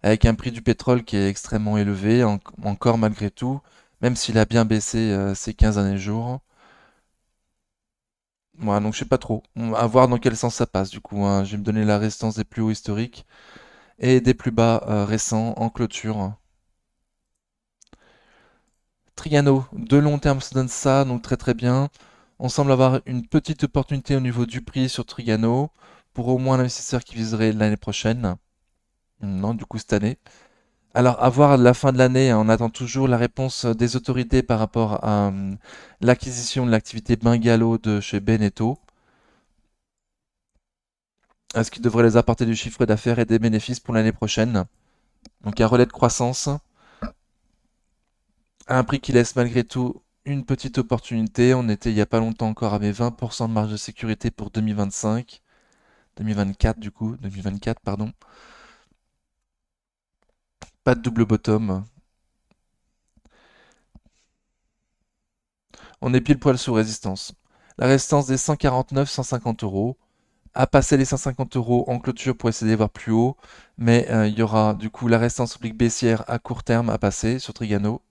Avec un prix du pétrole qui est extrêmement élevé, encore malgré tout, même s'il a bien baissé ces 15 derniers jours. Voilà, donc je sais pas trop. On va voir dans quel sens ça passe du coup, hein. Je vais me donner la résistance des plus hauts historiques et des plus bas récents en clôture. Trigano, de long terme, ça donne ça, donc très très bien. On semble avoir une petite opportunité au niveau du prix sur Trigano pour au moins l'investisseur qui viserait l'année prochaine. Non, du coup cette année. Alors, à voir la fin de l'année, hein, on attend toujours la réponse des autorités par rapport à l'acquisition de l'activité Bungalow de chez Beneteau. Ce qui devrait les apporter du chiffre d'affaires et des bénéfices pour l'année prochaine. Donc, un relais de croissance à un prix qui laisse malgré tout une petite opportunité. On était il n'y a pas longtemps encore avec 20% de marge de sécurité pour 2025. 2024 du coup, 2024 pardon. Pas de double bottom. On est pile poil sous résistance. La résistance des 149, 150 euros. À passer les 150 euros en clôture pour essayer de voir plus haut. Mais il y aura du coup la résistance oblique baissière à court terme à passer sur Trigano.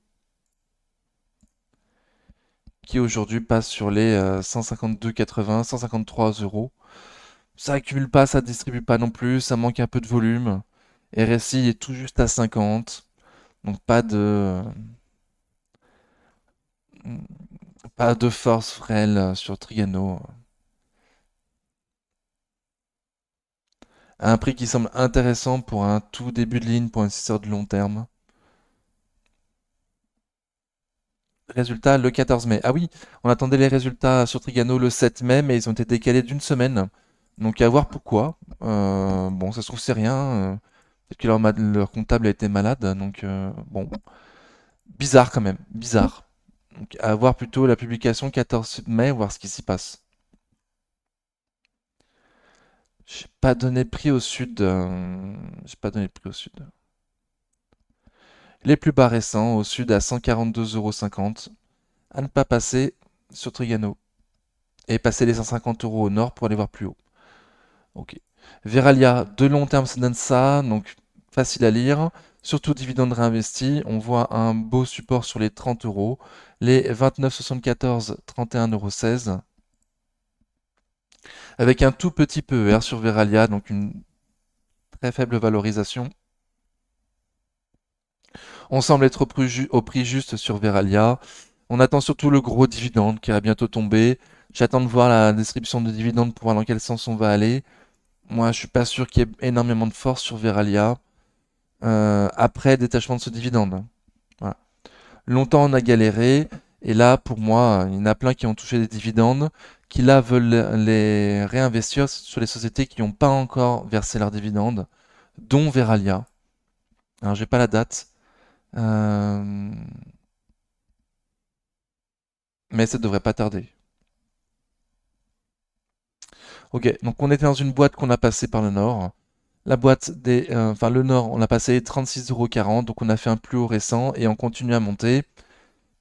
Qui aujourd'hui passe sur les 152,80, 153 euros. Ça accumule pas, ça distribue pas non plus, ça manque un peu de volume. RSI est tout juste à 50. Donc pas de force frêle sur Trigano. À un prix qui semble intéressant pour un tout début de ligne pour un investisseur de long terme. Résultat le 14 mai. Ah oui, on attendait les résultats sur Trigano le 7 mai, mais ils ont été décalés d'une semaine. Donc à voir pourquoi. Bon, ça se trouve c'est rien. Peut-être que leur comptable a été malade. Donc bon, bizarre quand même, bizarre. Donc à voir plutôt la publication 14 mai, voir ce qui s'y passe. J'ai pas donné prix au sud. J'ai pas donné prix au sud. Les plus bas récents, au sud à 142,50 €. À ne pas passer sur Trigano. Et passer les 150 euros au nord pour aller voir plus haut. Ok. Veralia, de long terme, ça donne ça, donc facile à lire. Surtout dividende réinvesti, on voit un beau support sur les 30 euros, les 29,74, 31,16 €. avec un tout petit PER sur Veralia, donc une très faible valorisation. On semble être au prix juste sur Veralia. On attend surtout le gros dividende qui va bientôt tomber. J'attends de voir la distribution de dividendes pour voir dans quel sens on va aller. Moi, je suis pas sûr qu'il y ait énormément de force sur Veralia après détachement de ce dividende. Voilà. Longtemps, on a galéré. Et là, pour moi, il y en a plein qui ont touché des dividendes, qui là veulent les réinvestir sur les sociétés qui n'ont pas encore versé leurs dividendes, dont Veralia. Alors, j'ai pas la date, euh, mais ça devrait pas tarder. Ok, donc on était dans une boîte qu'on a passée par le Nord. La boîte enfin le Nord, on a passé 36,40 €, donc on a fait un plus haut récent et on continue à monter.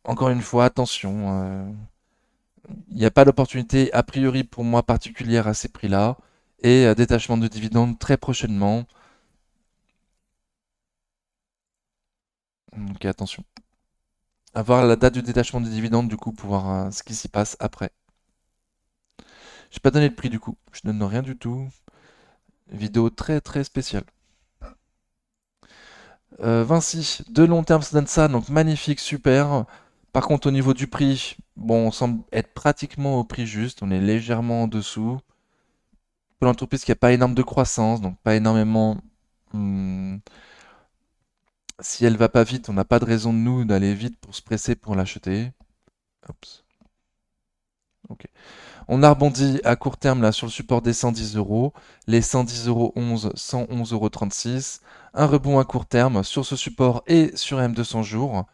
Encore une fois, attention, il n'y a pas d'opportunité a priori pour moi particulière à ces prix-là et détachement de dividendes très prochainement. Donc attention. À voir la date du détachement des dividendes du coup pour voir ce qui s'y passe après. J'ai pas donné le prix du coup, je donne rien du tout. Vidéo très très spéciale. Vinci, de long terme, ça donne ça, donc magnifique, super. Par contre, au niveau du prix, bon, on semble être pratiquement au prix juste, on est légèrement en dessous. Pour l'entreprise qui n'a pas énorme de croissance, donc pas énormément. hmm, Si elle va pas vite, on n'a pas de raison de nous d'aller vite pour se presser pour l'acheter. Oups. Ok. On a rebondi à court terme là sur le support des 110 euros, les 110,11 €, 111,36 €. Un rebond à court terme sur ce support et sur M200 jours.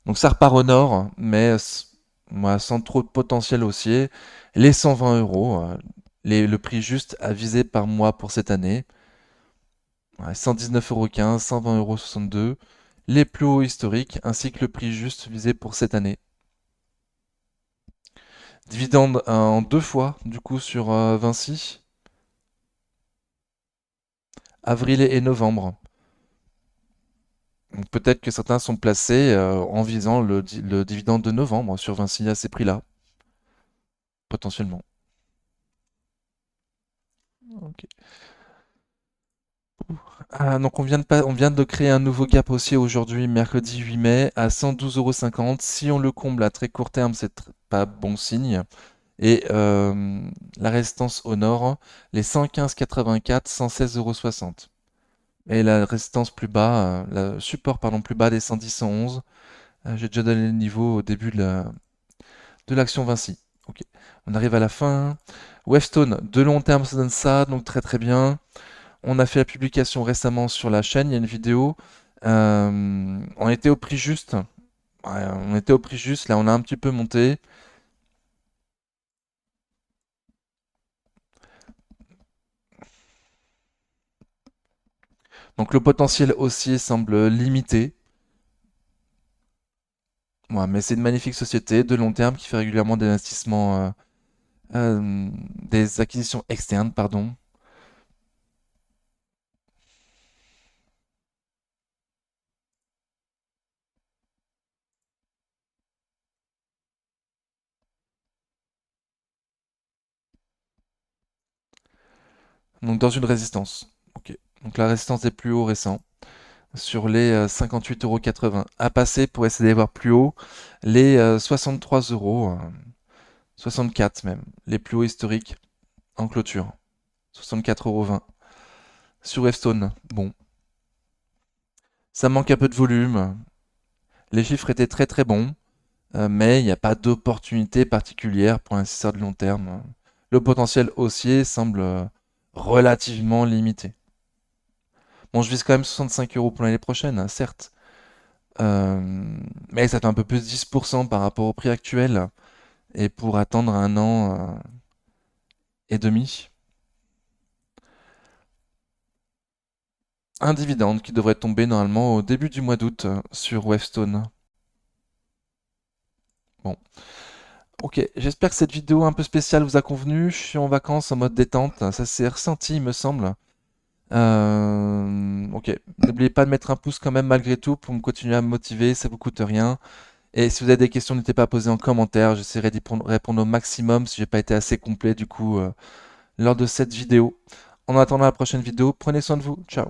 Donc ça repart au nord, mais moi, sans trop de potentiel haussier. Les 120 euros, le prix juste à viser par mois pour cette année. Ouais, 119,15 €, 120,62 €. Les plus hauts historiques, ainsi que le prix juste visé pour cette année. Dividende en deux fois, du coup, sur Vinci, avril et novembre. Donc peut-être que certains sont placés en visant le dividende de novembre sur Vinci à ces prix-là, potentiellement. Ok. Donc on vient de créer un nouveau gap haussier aujourd'hui, mercredi 8 mai, à 112,50 €. Si on le comble à très court terme, c'est pas bon signe. Et la résistance au nord, les 115,84, 116,60 €. Et la résistance plus bas, le support pardon, plus bas des 110, 111. J'ai déjà donné le niveau au début de l'action Vinci. Ok, on arrive à la fin. Webstone, de long terme, ça donne ça, donc très très bien. On a fait la publication récemment sur la chaîne, il y a une vidéo. On était au prix juste. Ouais, on était au prix juste, là on a un petit peu monté. Donc le potentiel haussier semble limité. Ouais, mais c'est une magnifique société de long terme qui fait régulièrement des investissements, des acquisitions externes, pardon. Donc dans une résistance. Ok. Donc la résistance des plus hauts récents sur les 58,80 € à passer pour essayer d'aller voir plus haut les 63 euros, 64 même, les plus hauts historiques en clôture. 64,20 € sur Webstone. Bon, ça manque un peu de volume. Les chiffres étaient très très bons, mais il n'y a pas d'opportunité particulière pour un investisseur de long terme. Le potentiel haussier semble relativement limité. Bon, je vise quand même 65 € pour l'année prochaine, hein, certes. Euh, mais ça fait un peu plus de 10% par rapport au prix actuel. Et pour attendre un an et demi, un dividende qui devrait tomber normalement au début du mois d'août sur Webstone. Bon, ok, j'espère que cette vidéo un peu spéciale vous a convenu. Je suis en vacances en mode détente, ça s'est ressenti, il me semble. Ok, n'oubliez pas de mettre un pouce quand même malgré tout pour me continuer à me motiver, ça vous coûte rien. Et si vous avez des questions, n'hésitez pas à poser en commentaire, j'essaierai d'y répondre au maximum si j'ai pas été assez complet du coup lors de cette vidéo. En attendant la prochaine vidéo, prenez soin de vous. Ciao.